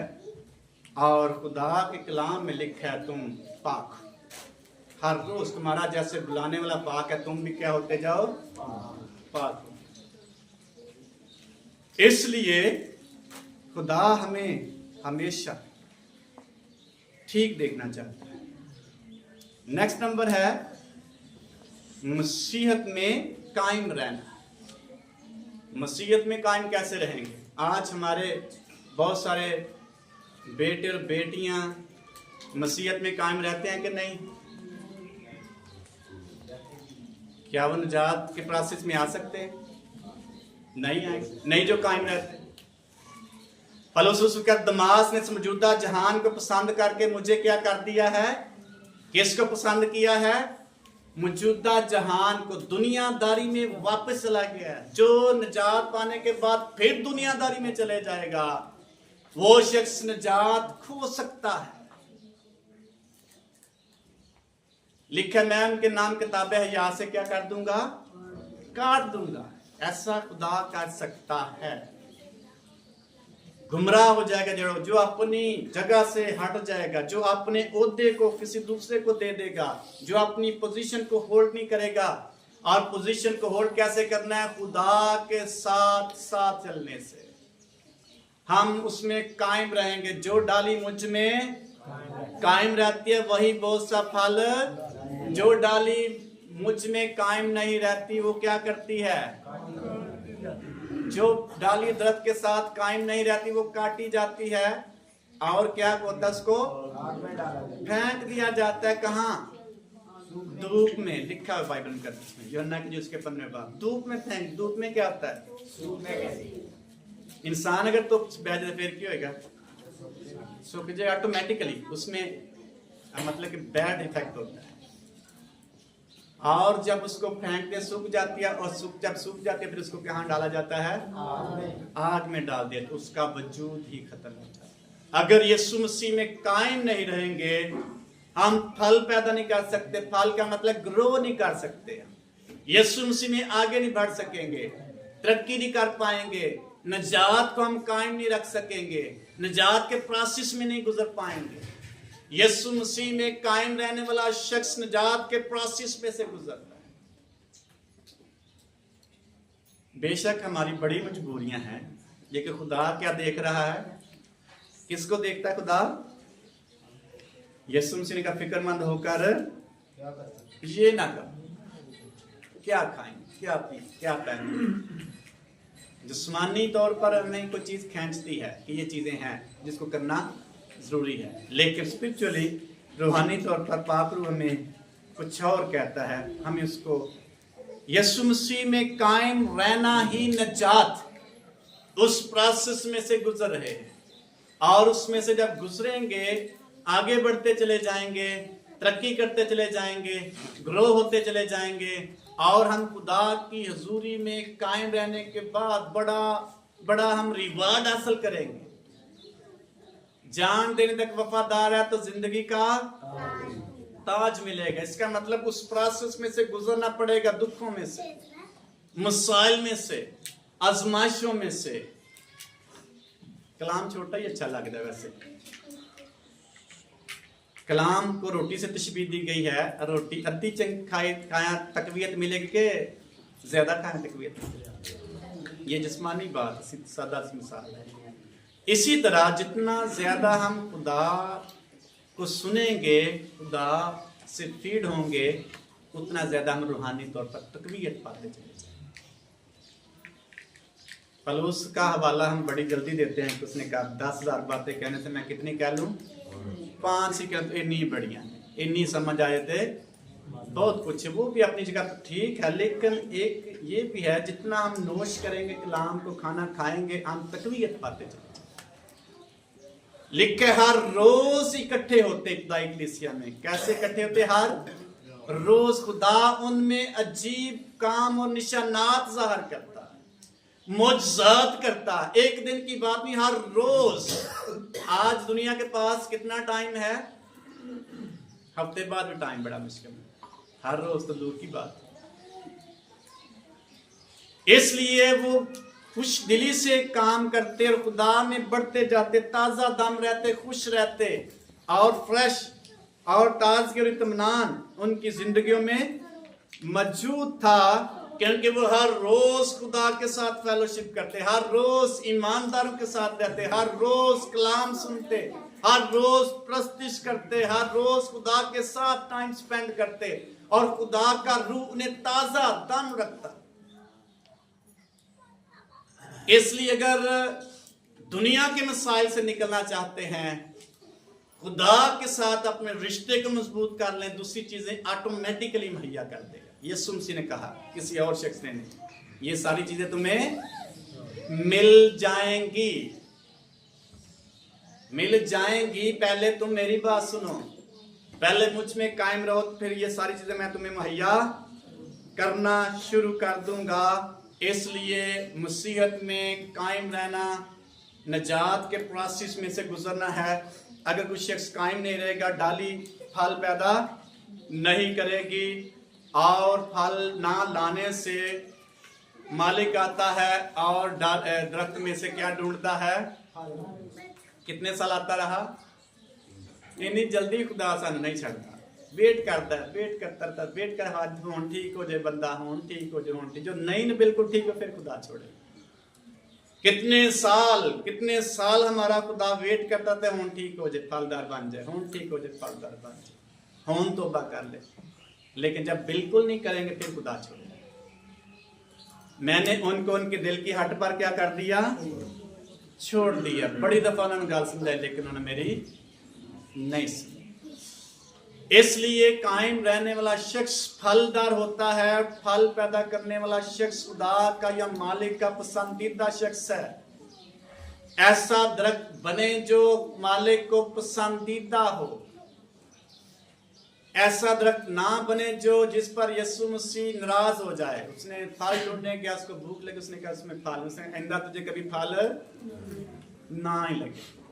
और खुदा के कलाम में लिखा है तुम पाक, हर रोज तुम्हारा जैसे बुलाने वाला पाक है तुम भी क्या होते जाओ, पाक हो। इसलिए खुदा हमें हमेशा ठीक देखना चाहता है। नेक्स्ट नंबर है मसीहत में कायम रहना। मसीहत में कायम कैसे रहेंगे? आज हमारे बहुत सारे बेटे और बेटियां मसीहत में कायम रहते हैं कि नहीं? क्या वो निजात के प्रोसेस में आ सकते हैं? नहीं आएंगे, नहीं जो कायम रहते। फलूसुस का दमास ने मौजूदा जहान को पसंद करके मुझे क्या कर दिया है? किसको पसंद किया है? मौजूदा जहान को। दुनियादारी में वापस चला गया है। जो निजात पाने के बाद फिर दुनियादारी में चले जाएगा, वो शख्स निजात खो सकता है। लिखा मैं उनके नाम किताबें हया से क्या कर दूंगा, काट दूंगा। ऐसा खुदा कर सकता है। गुमराह हो जाएगा जो अपनी जगह से हट जाएगा, जो अपने ओहदे को किसी दूसरे को दे देगा, जो अपनी पोजीशन को होल्ड नहीं करेगा। और पोजीशन को होल्ड कैसे करना है? खुदा के साथ साथ चलने से हम उसमें कायम रहेंगे। जो डाली मुझ में कायम रहती है वही बहुत सा फल। जो डाली मुझ में कायम नहीं रहती वो क्या करती है? जो डाली दरख्त के साथ कायम नहीं रहती वो काटी जाती है और क्या होता है? उसको फेंक दिया जाता है। कहाँ? धूप में। लिखा है बाइबल में, यूहन्ना की जो उसके 15वें बाब, धूप में फेंक। धूप में क्या होता है? इंसान अगर तो बैठ फिर क्या होगा? सूख जाए ऑटोमेटिकली। उसमें मतलब कि बैड इफेक्ट होता है। और जब उसको फेंकते सूख जाती है, और जब सूख जाती है फिर उसको कहाँ डाला जाता है? आग में डाल दिया तो उसका वजूद ही खत्म हो जाता है। अगर यीशु मसीह में कायम नहीं रहेंगे हम फल पैदा नहीं कर सकते। फल का मतलब ग्रो नहीं कर सकते। यीशु मसीह में आगे नहीं बढ़ सकेंगे, तरक्की नहीं कर पाएंगे, निजात को हम कायम नहीं रख सकेंगे, निजात के प्रोसेस में नहीं गुजर पाएंगे। यीशु मसीह में कायम रहने वाला शख्स निजात के प्रोसेस में से गुजरता है। बेशक हमारी बड़ी मजबूरियां हैं, लेकिन खुदा क्या देख रहा है? किसको देखता है खुदा? यीशु मसीह का फिक्रमंद होकर ये ना कर क्या खाएंगे, क्या पिएंगे, क्या पहनेंगे। जिस्मानी तौर पर हमें कोई चीज़ खींचती है कि ये चीज़ें हैं जिसको करना ज़रूरी है, लेकिन स्पिरिचुअली रूहानी तौर पर पाक रूह हमें कुछ और कहता है। हमें उसको यीशु मसीह में कायम रहना ही नजात, उस प्रोसेस में से गुजर रहे हैं, और उसमें से जब गुजरेंगे आगे बढ़ते चले जाएंगे, तरक्की करते चले जाएंगे, ग्रो होते चले जाएंगे, और हम खुदा की हजूरी में कायम रहने के बाद बड़ा बड़ा हम रिवार्ड हासिल करेंगे। जान देने तक वफादार है तो जिंदगी का ताज मिलेगा। इसका मतलब उस प्रोसेस में से गुजरना पड़ेगा, दुखों में से, मसाइल में से, आजमाइशों में से। कलाम छोटा ही अच्छा लगता है वैसे। कलाम को रोटी से तशबीह दी गई है। रोटी अद्धी खाया तकवीयत मिलेगी कि ज्यादा खाया तकवीयत। ये जिस्मानी बात, सादा सी मिसाल है। इसी तरह जितना ज्यादा हम खुदा को सुनेंगे, खुदा से फीड होंगे, उतना ज्यादा हम रूहानी तौर पर तकवीयत पाते चले जाएंगे। पलूस का हवाला हम बड़ी जल्दी देते हैं कि उसने कहा 10,000 बातें कहने से मैं कितनी कह लूं, 5 ही कह तो इन्नी बढ़िया, इन्नी समझ आए थे, बहुत कुछ। वो भी अपनी जगह तो ठीक है, लेकिन एक ये भी है जितना हम नोश करेंगे कलाम को, खाना खाएंगे, हम तकवीयत पाते चले। लिखे हर रोज इकट्ठे होते खुदाई कलीसिया में। कैसे इकट्ठे होते? हर रोज खुदा उनमें अजीब काम और निशानात ज़ाहिर करता है, मुजज़ात करता है। एक दिन की बात नहीं, हर रोज। आज दुनिया के पास कितना टाइम है? हफ्ते बाद भी टाइम बड़ा मुश्किल है, हर रोज तो दूर की बात। इसलिए वो खुश दिली से काम करते और खुदा में बढ़ते जाते, ताजा दम रहते, खुश रहते और फ्रेश और ताजगी और इत्मीनान उनकी जिंदगियों में मौजूद था, क्योंकि वो हर रोज खुदा के साथ फेलोशिप करते, हर रोज ईमानदारों के साथ रहते, हर रोज कलाम सुनते, हर रोज प्रस्तिश करते, हर रोज खुदा के साथ टाइम स्पेंड करते, और खुदा का रूह उन्हें ताजा दम रखता। इसलिए अगर दुनिया के मसाइल से निकलना चाहते हैं, खुदा के साथ अपने रिश्ते को मजबूत कर लें, दूसरी चीजें ऑटोमेटिकली मुहैया कर देगा। यीशु मसीह ने कहा, किसी और शख्स ने नहीं, ये सारी चीजें तुम्हें मिल जाएंगी, मिल जाएंगी। पहले तुम मेरी बात सुनो, पहले मुझ में कायम रहो, फिर ये सारी चीजें मैं तुम्हें मुहैया करना शुरू कर दूंगा। इसलिए मुसीहत में कायम रहना, नजात के प्रोसेस में से गुजरना है। अगर कोई शख्स कायम नहीं रहेगा, डाली फल पैदा नहीं करेगी, और फल ना लाने से मालिक आता है और दरख्त में से क्या ढूंढता है? कितने साल आता रहा, इतनी जल्दी खुदा सा नहीं छड़ता, वेट करता है, वेट करता रहता, वेट कर हाथ हों ठीक हो जाए, बंदा हों ठीक हो जाए, हों ठीक, जो नहीं न बिल्कुल ठीक हो फिर खुदा छोड़े। कितने साल हमारा खुदा वेट करता था, हों ठीक हो जाए, फलदार बन जाए, हों ठीक हो जाए, फलदार बन जाए, हों तौबा कर ले। लेकिन जब बिल्कुल नहीं करेंगे फिर खुदा छोड़े। मैंने उनको उनके दिल की हट पर क्या कर दिया? छोड़ दिया। बड़ी दफा उन्होंने गाल समझाई, लेकिन उन्होंने मेरी नहीं सुनी। इसलिए कायम रहने वाला शख्स फलदार होता है। फल पैदा करने वाला शख्स खुदा का या मालिक का पसंदीदा शख्स है। ऐसा दरख्त बने जो मालिक को पसंदीदा हो। ऐसा दरख्त ना बने जो जिस पर यीशु मसीह नाराज हो जाए। उसने फल ढूंढने गया, उसको भूख लगी, उसने कहा उसमें फल, उसने आइंदा तुझे कभी फल ना ही लगे।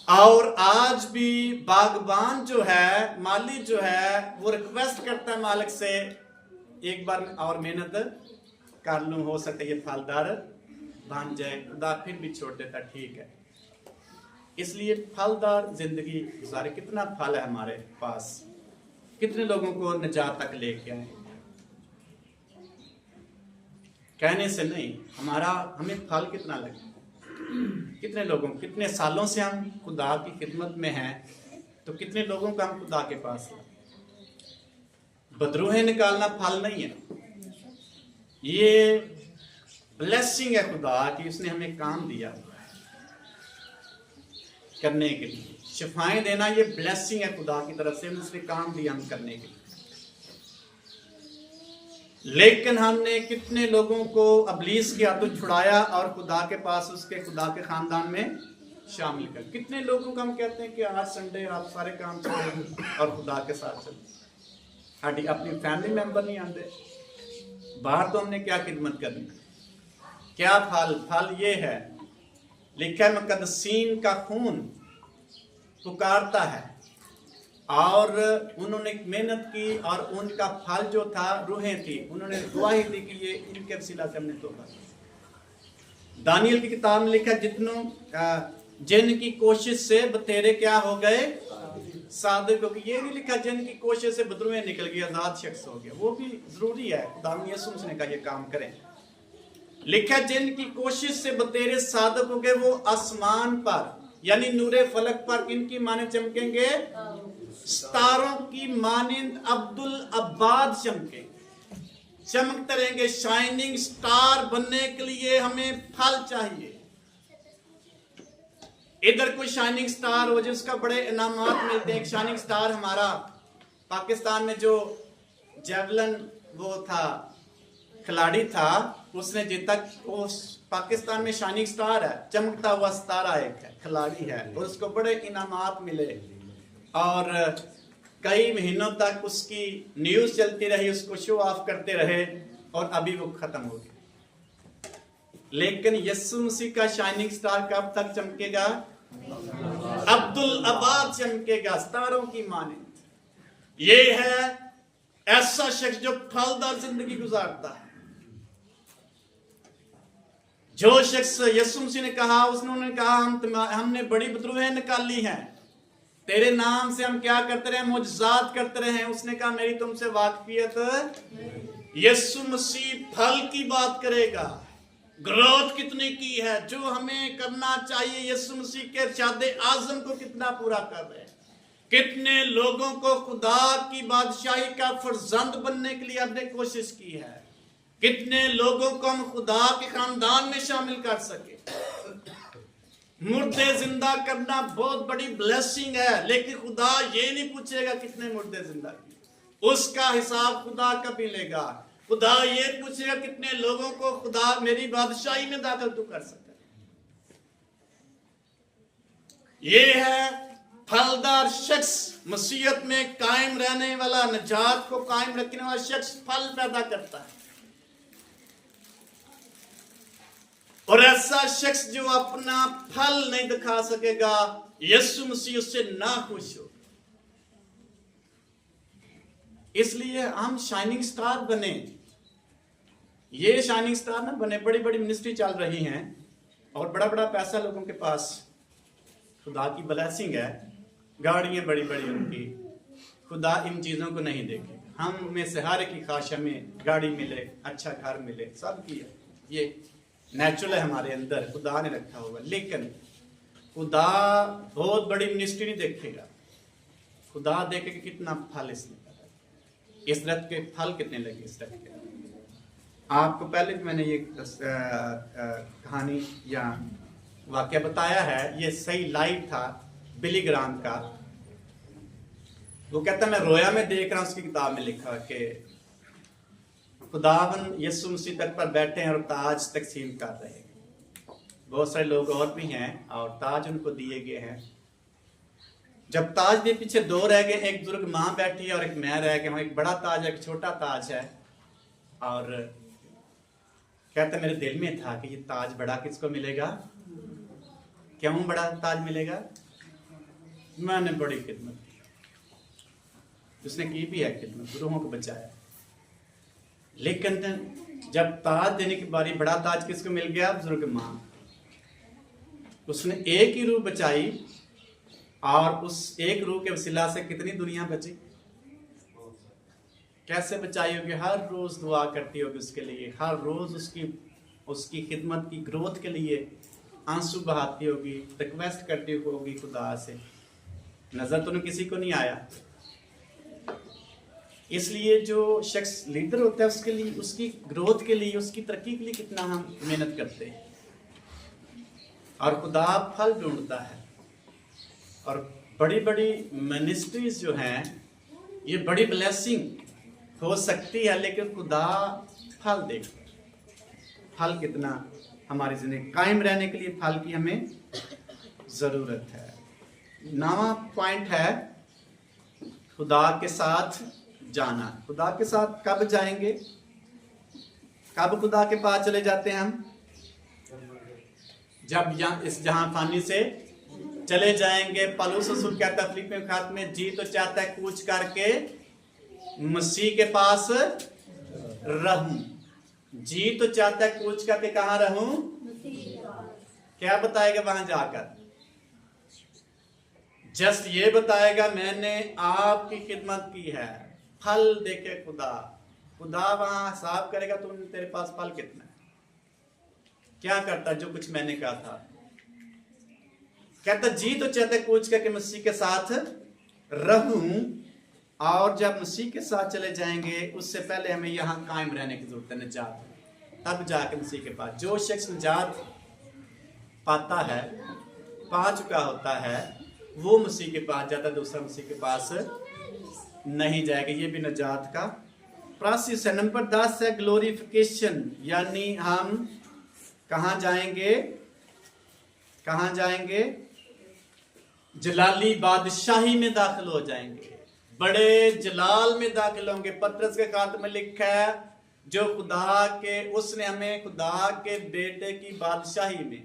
और आज भी बागबान जो है, माली जो है, वो रिक्वेस्ट करता है मालिक से, एक बार और मेहनत कर लूं, हो सकता है ये फलदार बन जाए। खुदा फिर भी छोड़ देता, ठीक है। इसलिए फलदार जिंदगी गुजारे। कितना फल है हमारे पास, कितने लोगों को निजात तक लेके आए, कहने से नहीं, हमें फल कितना लगे। कितने लोगों, कितने सालों से हम खुदा की खिदमत में हैं, तो कितने लोगों को हम खुदा के पास बदरूहें निकालना फल नहीं है, ये ब्लेसिंग है खुदा की। उसने हमें काम दिया करने के लिए, शिफाएं देना ये ब्लेसिंग है खुदा की तरफ से, उसने काम दिया हम करने के लिए। लेकिन हमने कितने लोगों को अबलीस की आदत छुड़ाया और खुदा के पास, उसके खुदा के खानदान में शामिल कर। कितने लोगों को हम कहते हैं कि आज संडे आप सारे काम छोड़ो और खुदा के साथ चलो, साड़ी अपनी फैमिली मेंबर नहीं आते बाहर, तो हमने क्या खिदमत करनी, क्या फल ये है, लिखा है मुकद्दसीन का खून पुकारता है, और उन्होंने मेहनत की और उनका फल जो था रूहें थी, उन्होंने दुआई दी कि ये इनके वसीला से हमने तोबा। दानियल की किताब में लिखा जितनों जिनकी कोशिश से बतेरे क्या हो गए सादिक, क्योंकि ये नहीं लिखा जिनकी कोशिश से बदरुएं निकल गई, आजाद शख्स हो गया। वो भी जरूरी है, खुदा यीशु मसीह ने कहा ये काम करें। लिखा जिनकी कोशिश से बतेरे सादिक हो गए, वो आसमान पर यानी नूरे फलक पर किनकी माने चमकेंगे, सितारों की मानिंद अब्दुल अब्बाद चमके, चमकते रहेंगे। शाइनिंग स्टार बनने के लिए हमें फल चाहिए। इधर कोई शाइनिंग स्टार हो जिसका बड़े इनामात मिलते हैं। एक शाइनिंग स्टार हमारा पाकिस्तान में जो जेवलिन वो था खिलाड़ी था, उसने जीता। उस पाकिस्तान में शाइनिंग स्टार है, चमकता हुआ सितारा एक है, खिलाड़ी है, और उसको बड़े इनामात मिले और कई महीनों तक उसकी न्यूज चलती रही, उसको शो ऑफ करते रहे और अभी वो खत्म हो गया। लेकिन यीशु मसीह का शाइनिंग स्टार कब तक चमकेगा, अब्दुल अब्बाद चमकेगा, सितारों की माने। ये है ऐसा शख्स जो फलदार जिंदगी गुजारता है। जो शख्स यीशु मसीह ने कहा, उन्होंने कहा हमने बड़ी बदरूहें निकाली हैं, तेरे नाम से हम क्या करते रहे, मुजजात करते रहे। उसने कहा मेरी तुमसे वाकफियत। यीशु मसीह फल की बात करेगा, ग्रोथ कितनी की है, जो हमें करना चाहिए। यीशु मसीह के इरशादे आज़म को कितना पूरा कर रहे हैं, कितने लोगों को खुदा की बादशाही का फर्जंद बनने के लिए हमने कोशिश की है, कितने लोगों को हम खुदा के खानदान में शामिल कर सके। मुर्दे जिंदा करना बहुत बड़ी ब्लेसिंग है, लेकिन खुदा ये नहीं पूछेगा कितने मुर्दे जिंदा किए, उसका हिसाब खुदा कब मिलेगा। खुदा ये पूछेगा कितने लोगों को खुदा मेरी बादशाही में दाखिल तू कर सके। ये है फलदार शख्स, मसीहत में कायम रहने वाला, निजात को कायम रखने वाला शख्स फल पैदा करता है। और ऐसा शख्स जो अपना फल नहीं दिखा सकेगा, यीशु मसीह उससे ना खुश हो। इसलिए हम शाइनिंग स्टार बने। ये शाइनिंग स्टार ना बने, बड़ी बड़ी मिनिस्ट्री चल रही हैं और बड़ा बड़ा पैसा लोगों के पास, खुदा की ब्लेसिंग है, गाड़ियां बड़ी बड़ी उनकी। खुदा इन चीजों को नहीं देखेगा। हम में से हर की ख्वाहिश हमें गाड़ी मिले, अच्छा घर मिले, सब की है, ये नेचुरल है हमारे अंदर, खुदा ने रखा होगा। लेकिन खुदा बहुत बड़ी मिनिस्ट्री नहीं देखेगा, खुदा देखेगा कितना फल इसने, इस दरख्त के फल कितने लगे इस दरख्त के। आपको पहले भी मैंने ये कहानी या वाक्य बताया है, ये सही लाइव था बिली ग्राम का। वो कहता मैं रोया में देख रहा हूं, उसकी किताब में लिखा कि खुदावन यीशु मसीह तक पर बैठे हैं और ताज तकसीम कर रहे हैं। बहुत सारे लोग और भी हैं और ताज उनको दिए गए हैं। जब ताज के पीछे दो रह गए, एक बुजुर्ग माँ बैठी है और एक मैं रह गया हूँ। एक बड़ा ताज है, एक छोटा ताज है। और कहता मेरे दिल में था कि ये ताज बड़ा किसको मिलेगा, क्यों बड़ा ताज मिलेगा। मैंने बड़ी खिदमत की, उसने की भी है खिदमत, रूहों को बचाया। लेकिन जब ताज देने की बारी, बड़ा ताज किसको मिल गया, बुजुर्ग माँ। उसने एक ही रूह बचाई और उस एक रूह के वसीला से कितनी दुनिया बची। कैसे बचाई होगी, हर रोज दुआ करती होगी उसके लिए, हर रोज उसकी खिदमत की ग्रोथ के लिए आंसू बहाती होगी, रिक्वेस्ट करती होगी खुदा से। नजर तो किसी को नहीं आया, इसलिए जो शख्स लीडर होता है उसके लिए, उसकी ग्रोथ के लिए, उसकी तरक्की के लिए कितना हम मेहनत करते हैं। और खुदा फल ढूंढता है। और बड़ी बड़ी मिनिस्ट्रीज जो हैं ये बड़ी ब्लेसिंग हो सकती है, लेकिन खुदा फल देगा। फल कितना हमारी जिंदगी कायम रहने के लिए फल की हमें जरूरत है। 9वां पॉइंट है खुदा के साथ जाना। खुदा के साथ कब जाएंगे, कब खुदा के पास चले जाते हैं हम? जब इस जहां फानी से चले जाएंगे। पौलुस रसूल कहता है फिलिप्पियों के खत में, जी तो चाहता है कूच करके मसीह के पास रहूं। जी तो चाहता है कूच करके कहां रहूं? क्या बताएगा वहां जाकर? जस्ट ये बताएगा मैंने आपकी खिदमत की है। फल देखे खुदा, खुदा वहां हिसाब करेगा तुम तेरे पास फल कितना है, क्या करता जो कुछ मैंने कहा था। कहता जी तो चाहते कूच करके मसीह के साथ रहूं। और जब मसीह के साथ चले जाएंगे उससे पहले हमें यहां कायम रहने की जरूरत है, निजात, तब जाके मसीह के पास। जो शख्स निजात पाता है, पा चुका होता है, वो मसीह के पास जाता है, दूसरा मसीह के पास नहीं जाएगा। ये भी निजात का प्रोसेस है। नंबर 10 है ग्लोरिफिकेशन, यानी हम कहां जाएंगे? कहां जाएंगे? जलाली बादशाही में दाखिल हो जाएंगे, बड़े जलाल में दाखिल होंगे। पतरस के खात में लिखा है जो खुदा के, उसने हमें खुदा के बेटे की बादशाही में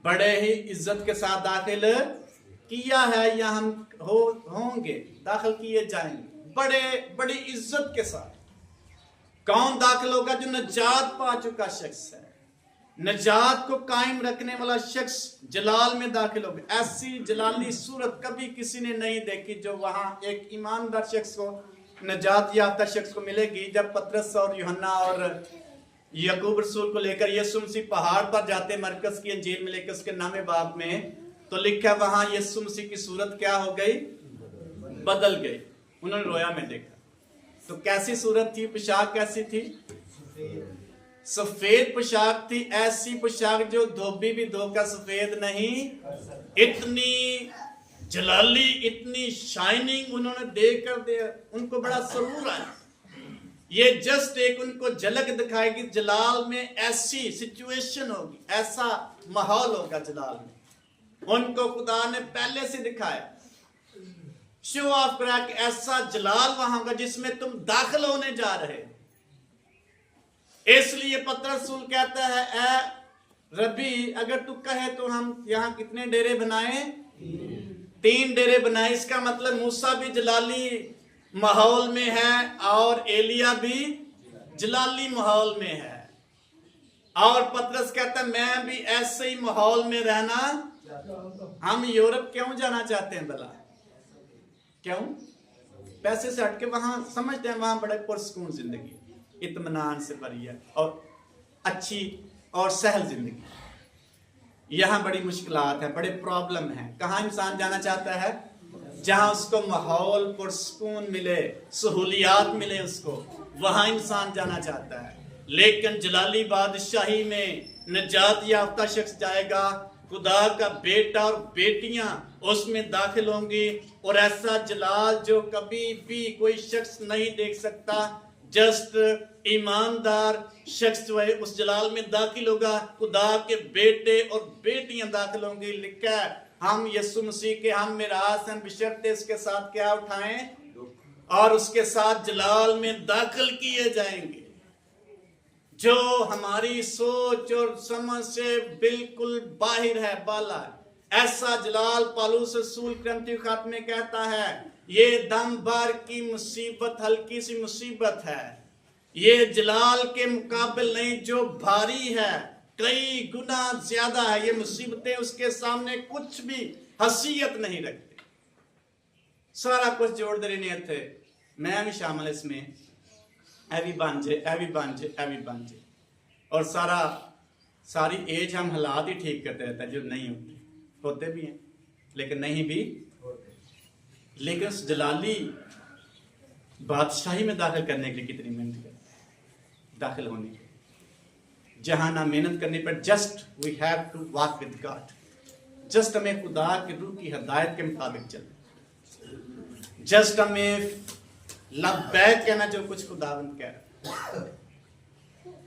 बड़े ही इज्जत के साथ दाखिल किया है, या हम होंगे, दाखिल किए जाएंगे बड़ी इज्जत के साथ। कौन दाखिल होगा? जो निजात पा चुका शख्स है, निजात को कायम रखने वाला शख्स जलाल में दाखिल होगा। ऐसी जलाली सूरत कभी किसी ने नहीं देखी जो वहां एक ईमानदार शख्स को, निजात याफ्ता शख्स को मिलेगी। जब पतरस और यूहन्ना और याकूब रसूल को लेकर यीशु मसीह पहाड़ पर जाते, मरकज की अंजील में लेकर उसके नामे बाप में, तो लिखा वहां यीशु मसीह की सूरत क्या हो गई? बदल गई। उन्होंने रोया में देखा। तो कैसी सूरत थी? पोशाक कैसी थी? सफेद पोशाक थी। ऐसी पोशाक जो धोबी भी धोकर सफेद नहीं, इतनी जलाली, इतनी शाइनिंग उन्होंने देखकर उनको बड़ा सुरूर आया। ये जस्ट एक उनको झलक दिखाएगी। जलाल में ऐसी सिचुएशन होगी, ऐसा माहौल होगा जलाल में। उनको खुदा ने पहले से दिखाया, शो ऑफ करा कि ऐसा जलाल वहां होगा जिसमें तुम दाखिल होने जा रहे हो। इसलिए पतरस रसूल कहता है, ए रबी, अगर तू कहे तो हम यहां कितने डेरे बनाए? 3 डेरे बनाए। इसका मतलब मूसा भी जलाली माहौल में है और एलिया भी जलाली माहौल में है। और पतरस कहता है मैं भी ऐसे ही माहौल में रहना। हम यूरोप क्यों जाना चाहते हैं भला? क्यों? पैसे से हटके वहां समझते हैं वहां बड़े पुरसकून जिंदगी, इत्मीनान से भरी है और अच्छी और सहल जिंदगी। यहां बड़ी मुश्किलात है, बड़े प्रॉब्लम है। कहां इंसान जाना चाहता है? जहां उसको माहौल पुरसकून मिले, सहूलियात मिले, उसको वहां इंसान जाना चाहता है। लेकिन जलाली बादशाही में निजात याफ्ता शख्स जाएगा, खुदा का बेटा और बेटियां उसमें दाखिल होंगी, और ऐसा जलाल जो कभी भी कोई शख्स नहीं देख सकता। जस्ट ईमानदार शख्स जो है उस जलाल में दाखिल होगा। खुदा के बेटे और बेटियां दाखिल होंगी। लिखा है हम यीशु मसीह के हम मिरास हैं, बशर्ते इसके साथ क्या उठाएं, और उसके साथ जलाल में दाखिल किए जाएंगे। जो हमारी सोच और समझ से बिल्कुल बाहर है, बाला है। ऐसा जलाल पौलुस रसूल करंथियों खत में कहता है, ये दम भर की मुसीबत हल्की सी मुसीबत है, ये जलाल के मुकाबिल नहीं जो भारी है, कई गुना ज्यादा है। ये मुसीबतें उसके सामने कुछ भी हसीयत नहीं रखती। सारा कुछ जोड़ दे रहे थे, मैं भी शामिल इसमें, एवी बांझे और सारी एज हम हालात ही ठीक करते रहते हैं जो नहीं होते भी हैं, लेकिन नहीं भी। लेकिन उस जलाली बादशाही में दाखिल करने के लिए कितनी मेहनत करते हैं, दाखिल होने के लिए। जहां ना मेहनत करने पर just we have to walk with God, just हमें खुदा के रूह की हिदायत के मुताबिक चलना, जस्ट हमें लब्बैक कहना जो कुछ खुदावंद कह रहा है।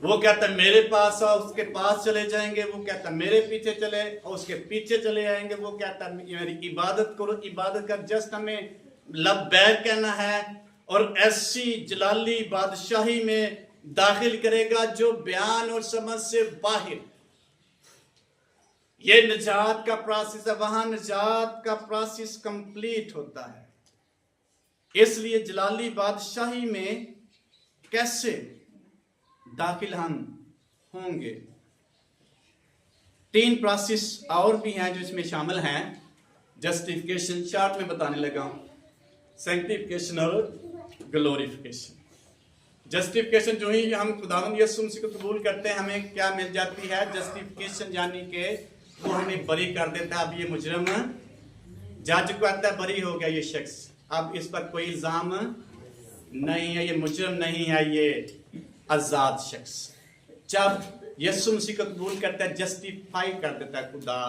वो कहता है मेरे पास आओ, उसके पास चले जाएंगे, वो कहता है मेरे पीछे चले और उसके पीछे चले आएंगे, वो कहता है मेरी इबादत करो, इबादत कर, जस्ट हमें लब्बैक कहना है। और ऐसी जलाली बादशाही में दाखिल करेगा जो बयान और समझ से बाहर। ये निजात का प्रोसेस है, वहां निजात का प्रोसेस कंप्लीट होता है। इसलिए जलाली बादशाही में कैसे दाखिल हम होंगे, 3 प्रोसेस और भी हैं जो इसमें शामिल हैं। जस्टिफिकेशन चार्ट में बताने लगा हूं, सैंक्टिफिकेशन और ग्लोरिफिकेशन। जस्टिफिकेशन जो ही हम खुदावंद यीशु मसीह को कबूल करते हैं, हमें क्या मिल जाती है? जस्टिफिकेशन, यानी कि वो हमें बरी कर देता है। अब ये मुजरम जज को आता है बरी हो गया ये शख्स, अब इस पर कोई इल्जाम नहीं है, ये मुजरम नहीं है, ये आजाद शख्स। जब यीशु मसीह को कबूल करता है, जस्टिफाई कर देता है, खुदा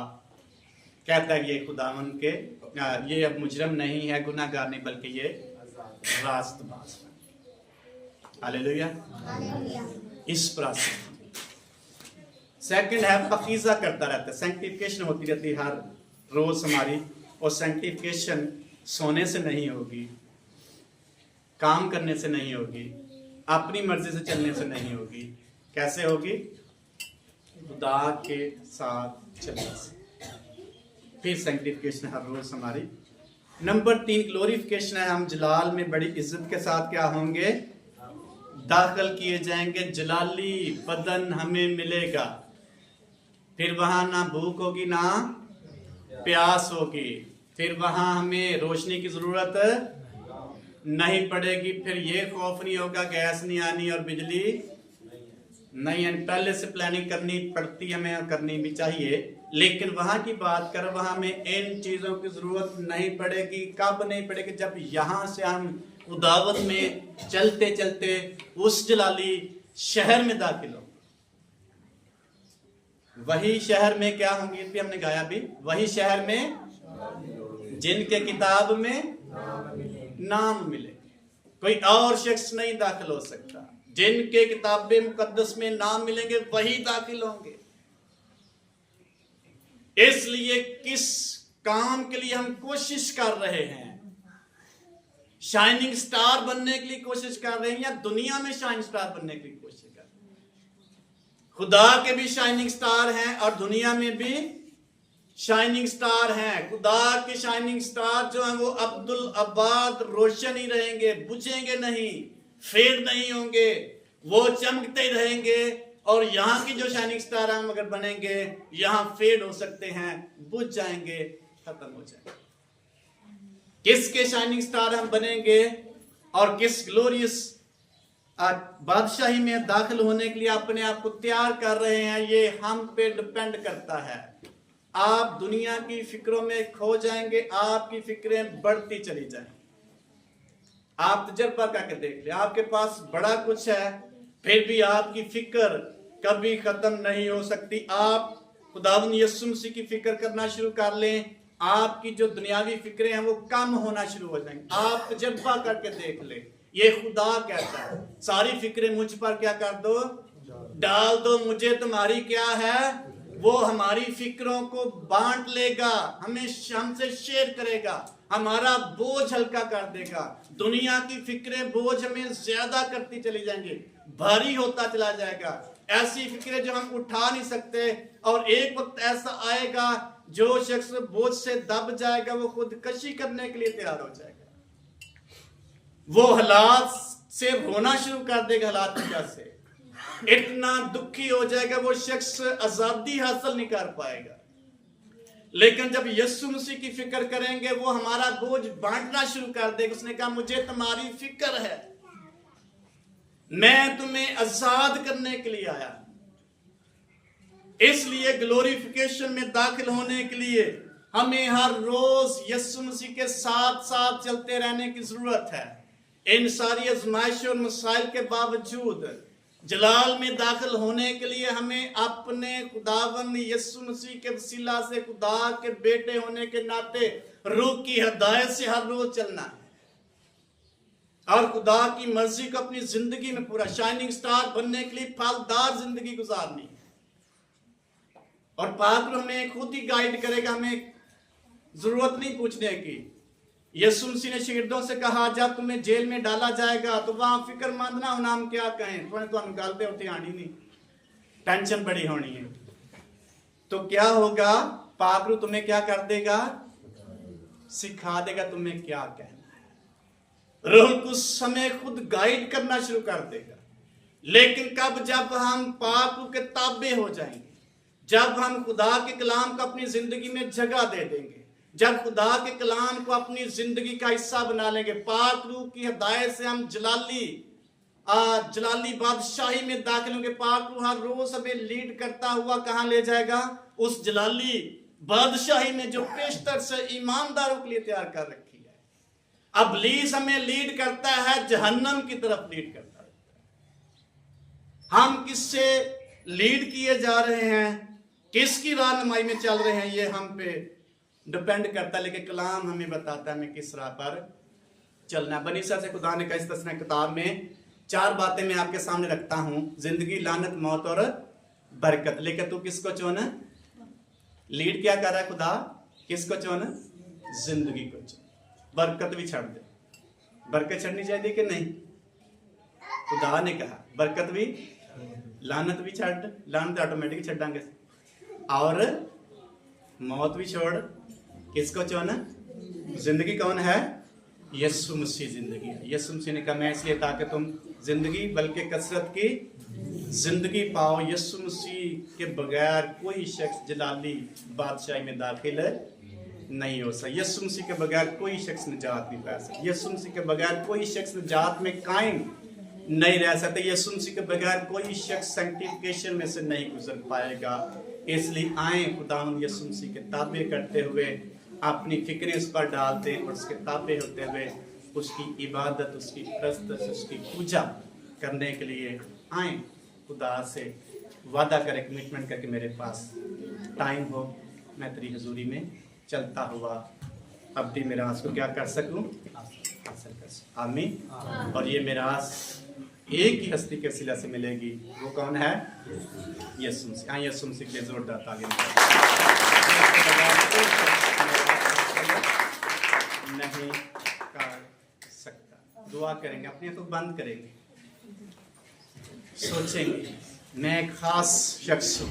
कहता है ये खुदावन के ये अब मुजरम नहीं है, गुनाहगार नहीं, बल्कि ये रास्तबाज है। हालेलुया। इस प्रोसेस सेकंड है पकीज़ा करता रहता है, सैंक्टिफिकेशन होती रहती है हर रोज हमारी। और सैंक्टिफिकेशन सोने से नहीं होगी, काम करने से नहीं होगी, अपनी मर्जी से चलने से नहीं होगी। कैसे होगी? खुदा के साथ चलने से। फिर सैंक्टिफिकेशन हर रोज हमारी। नंबर 3 ग्लोरिफिकेशन है, हम जलाल में बड़ी इज्जत के साथ क्या होंगे? दाखिल किए जाएंगे। जलाली बदन हमें मिलेगा, फिर वहां ना भूख होगी ना प्यास होगी, फिर वहां हमें रोशनी की जरूरत नहीं पड़ेगी, फिर ये खौफ नहीं होगा गैस नहीं आनी और बिजली नहीं आनी। पहले से प्लानिंग करनी पड़ती है, हमें करनी भी चाहिए, लेकिन वहां की बात कर, वहां में इन चीजों की जरूरत नहीं पड़ेगी। कब नहीं पड़ेगी? जब यहां से हम उदावत में चलते चलते उस जलाली शहर में दाखिल हो। वही शहर में क्या होंगे, भी हमने गाया भी, वही शहर में जिनके किताब में नाम मिले। कोई और शख्स नहीं दाखिल हो सकता। जिनके किताबे मुकद्दस में नाम मिलेंगे वही दाखिल होंगे। इसलिए किस काम के लिए हम कोशिश कर रहे हैं? शाइनिंग स्टार बनने के लिए कोशिश कर रहे हैं या दुनिया में शाइनिंग स्टार बनने के लिए कोशिश कर रहे हैं? खुदा के भी शाइनिंग स्टार हैं और दुनिया में भी शाइनिंग स्टार हैं। खुदा के शाइनिंग स्टार जो हैं वो अब्दुल अबाद रोशन ही रहेंगे, बुझेंगे नहीं, फेड नहीं होंगे, वो चमकते ही रहेंगे। और यहाँ की जो शाइनिंग स्टार हम अगर बनेंगे, यहाँ फेड हो सकते हैं, बुझ जाएंगे, खत्म हो जाएंगे। किसके शाइनिंग स्टार हम बनेंगे और किस ग्लोरियस बादशाही में दाखिल होने के लिए अपने आप को तैयार कर रहे हैं, ये हम पे डिपेंड करता है। आप दुनिया की फिक्रों में खो जाएंगे, आपकी फिक्रें बढ़ती चली जाएंगी। आप तजर्बा करके देख ले, आपके पास बड़ा कुछ है फिर भी आपकी फिक्र कभी खत्म नहीं हो सकती। आप खुदावंद यीशु मसीह की फिक्र करना शुरू कर लें, आपकी जो दुनियावी फिक्रें हैं वो कम होना शुरू हो जाएंगी। आप तजर्बा करके देख ले, ये खुदा कहता है सारी फिक्रें मुझ पर क्या कर दो, डाल दो, मुझे तुम्हारी क्या है। वो हमारी फिक्रों को बांट लेगा, हमें हमसे शेयर करेगा, हमारा बोझ हल्का कर देगा। दुनिया की फिक्रें बोझ हमें ज्यादा करती चली जाएंगी, भारी होता चला जाएगा। ऐसी फिक्रें जो हम उठा नहीं सकते, और एक वक्त ऐसा आएगा जो शख्स बोझ से दब जाएगा, वो खुदकशी करने के लिए तैयार हो जाएगा। वो हालात से रोना शुरू कर देगा, हालात की वजह से इतना दुखी हो जाएगा, वो शख्स आजादी हासिल नहीं कर पाएगा। लेकिन जब यीशु मसीह की फिक्र करेंगे, वो हमारा बोझ बांटना शुरू कर देगा। उसने कहा मुझे तुम्हारी फिक्र है, मैं तुम्हें आजाद करने के लिए आया। इसलिए ग्लोरिफिकेशन में दाखिल होने के लिए हमें हर रोज यीशु मसीह के साथ साथ चलते रहने की जरूरत है। इन सारी आजमाइशों और मसाइल के बावजूद जलाल में दाखिल होने के लिए हमें अपने खुदावन यीशु मसीह के वसीला से खुदा के बेटे होने के नाते रूह की हिदायत से हर रोज चलना है और खुदा की मर्जी को अपनी जिंदगी में पूरा शाइनिंग स्टार बनने के लिए फलदार जिंदगी गुजारनी है। और पाक हमें खुद ही गाइड करेगा, हमें जरूरत नहीं पूछने की। यीशु मसीह ने शागिर्दों से कहा जब तुम्हें जेल में डाला जाएगा तो वहां फिक्रमंद ना होना, हम क्या कहें तुम्हें गलते उठे आनी नहीं, टेंशन बड़ी होनी है। तो क्या होगा, पाकरू तुम्हें क्या कर देगा, सिखा देगा तुम्हें क्या कहना है। रूह कुछ समय खुद गाइड करना शुरू कर देगा। लेकिन कब, जब हम पाकरू के ताबे हो जाएंगे, जब हम खुदा के कलाम को अपनी जिंदगी में जगह दे देंगे, जब खुदा के कलाम को अपनी जिंदगी का हिस्सा बना लेंगे, पाक रूह की हिदायत से हम जलाली बादशाही में दाखिल होंगे। पाक रूह हर रोज हमें लीड करता हुआ कहां ले जाएगा, उस जलाली बादशाही में जो पेशतर से ईमानदारों के लिए तैयार कर रखी है। अब इब्लीस हमें लीड करता है, जहन्नम की तरफ लीड करता है। हम किससे लीड किए जा रहे हैं, किसकी रहनुमाई में चल रहे हैं, ये हम पे डिपेंड करता है। लेकिन कलाम हमें बताता है हमें किस राह पर चलना है। बनी इसराइल से खुदा ने कहा इस तस्वीर किताब में 4 बातें मैं आपके सामने रखता हूं, जिंदगी, लानत, मौत और बरकत। लेकिन तू किसको चुन, लीड क्या कर रहा है खुदा, किसको चुन, जिंदगी को चुन। बरकत भी छड़ दे, बरकत छड़नी चाहिए कि नहीं, खुदा ने कहा बरकत भी, लानत भी छड़, लानत ऑटोमेटिक छड़ांगे, और मौत भी छोड़, किसको चुना, जिंदगी कौन है, यीशु मसीह जिंदगी है। यीशु मसीह ने कहा मैं इसलिए ताकि तुम जिंदगी बल्कि कसरत की जिंदगी पाओ। यीशु मसीह के बगैर कोई शख्स जलाली बादशाही में दाखिल नहीं हो सकता। यीशु मसीह के बगैर कोई शख्स निजात नहीं पा सकता। यीशु मसीह के बगैर कोई शख्स निजात में कायम नहीं रह सकता। यीशु मसीह के बगैर कोई शख्स सैंक्टिफिकेशन में से नहीं गुजर पाएगा। इसलिए आए खुदावंद यीशु मसीह के ताबे करते हुए अपनी फिक्रें उस पर डालते हैं और उसके ताबे होते हुए उसकी इबादत, उसकी प्रस्तुत, उसकी पूजा करने के लिए आए। खुदा से वादा करे, कमिटमेंट करके मेरे पास टाइम हो, मैं तेरी हजूरी में चलता हुआ अब्दी मिरास को क्या कर सकूं, हासिल कर सकूं। आमीन। और ये मिरास एक ही हस्ती के वसीला से मिलेगी, वो कौन है, यीशु मसीह। यीशु मसीह के लिए जोरदार तालीम नहीं कर सकता। दुआ करेंगे, अपनी आंखों बंद करेंगे, सोचेंगे मैं एक खास शख्स हूँ,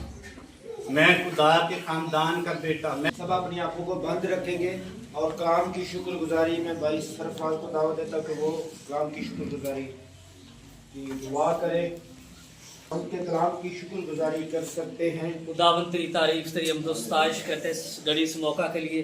मैं खुदा के खानदान का बेटा। मैं सब अपनी आंखों को बंद रखेंगे और काम की शुक्रगुजारी में भाई सरफराज को दावत देता कि वो काम की शुक्रगुजारी की दुआ करें, उनके कलाम की शुक्रगुजारी कर सकते हैं। खुदावंद तेरी तारीफ, तेरी हमदो सताइश करते हैं इस घड़ी, इस मौका के लिए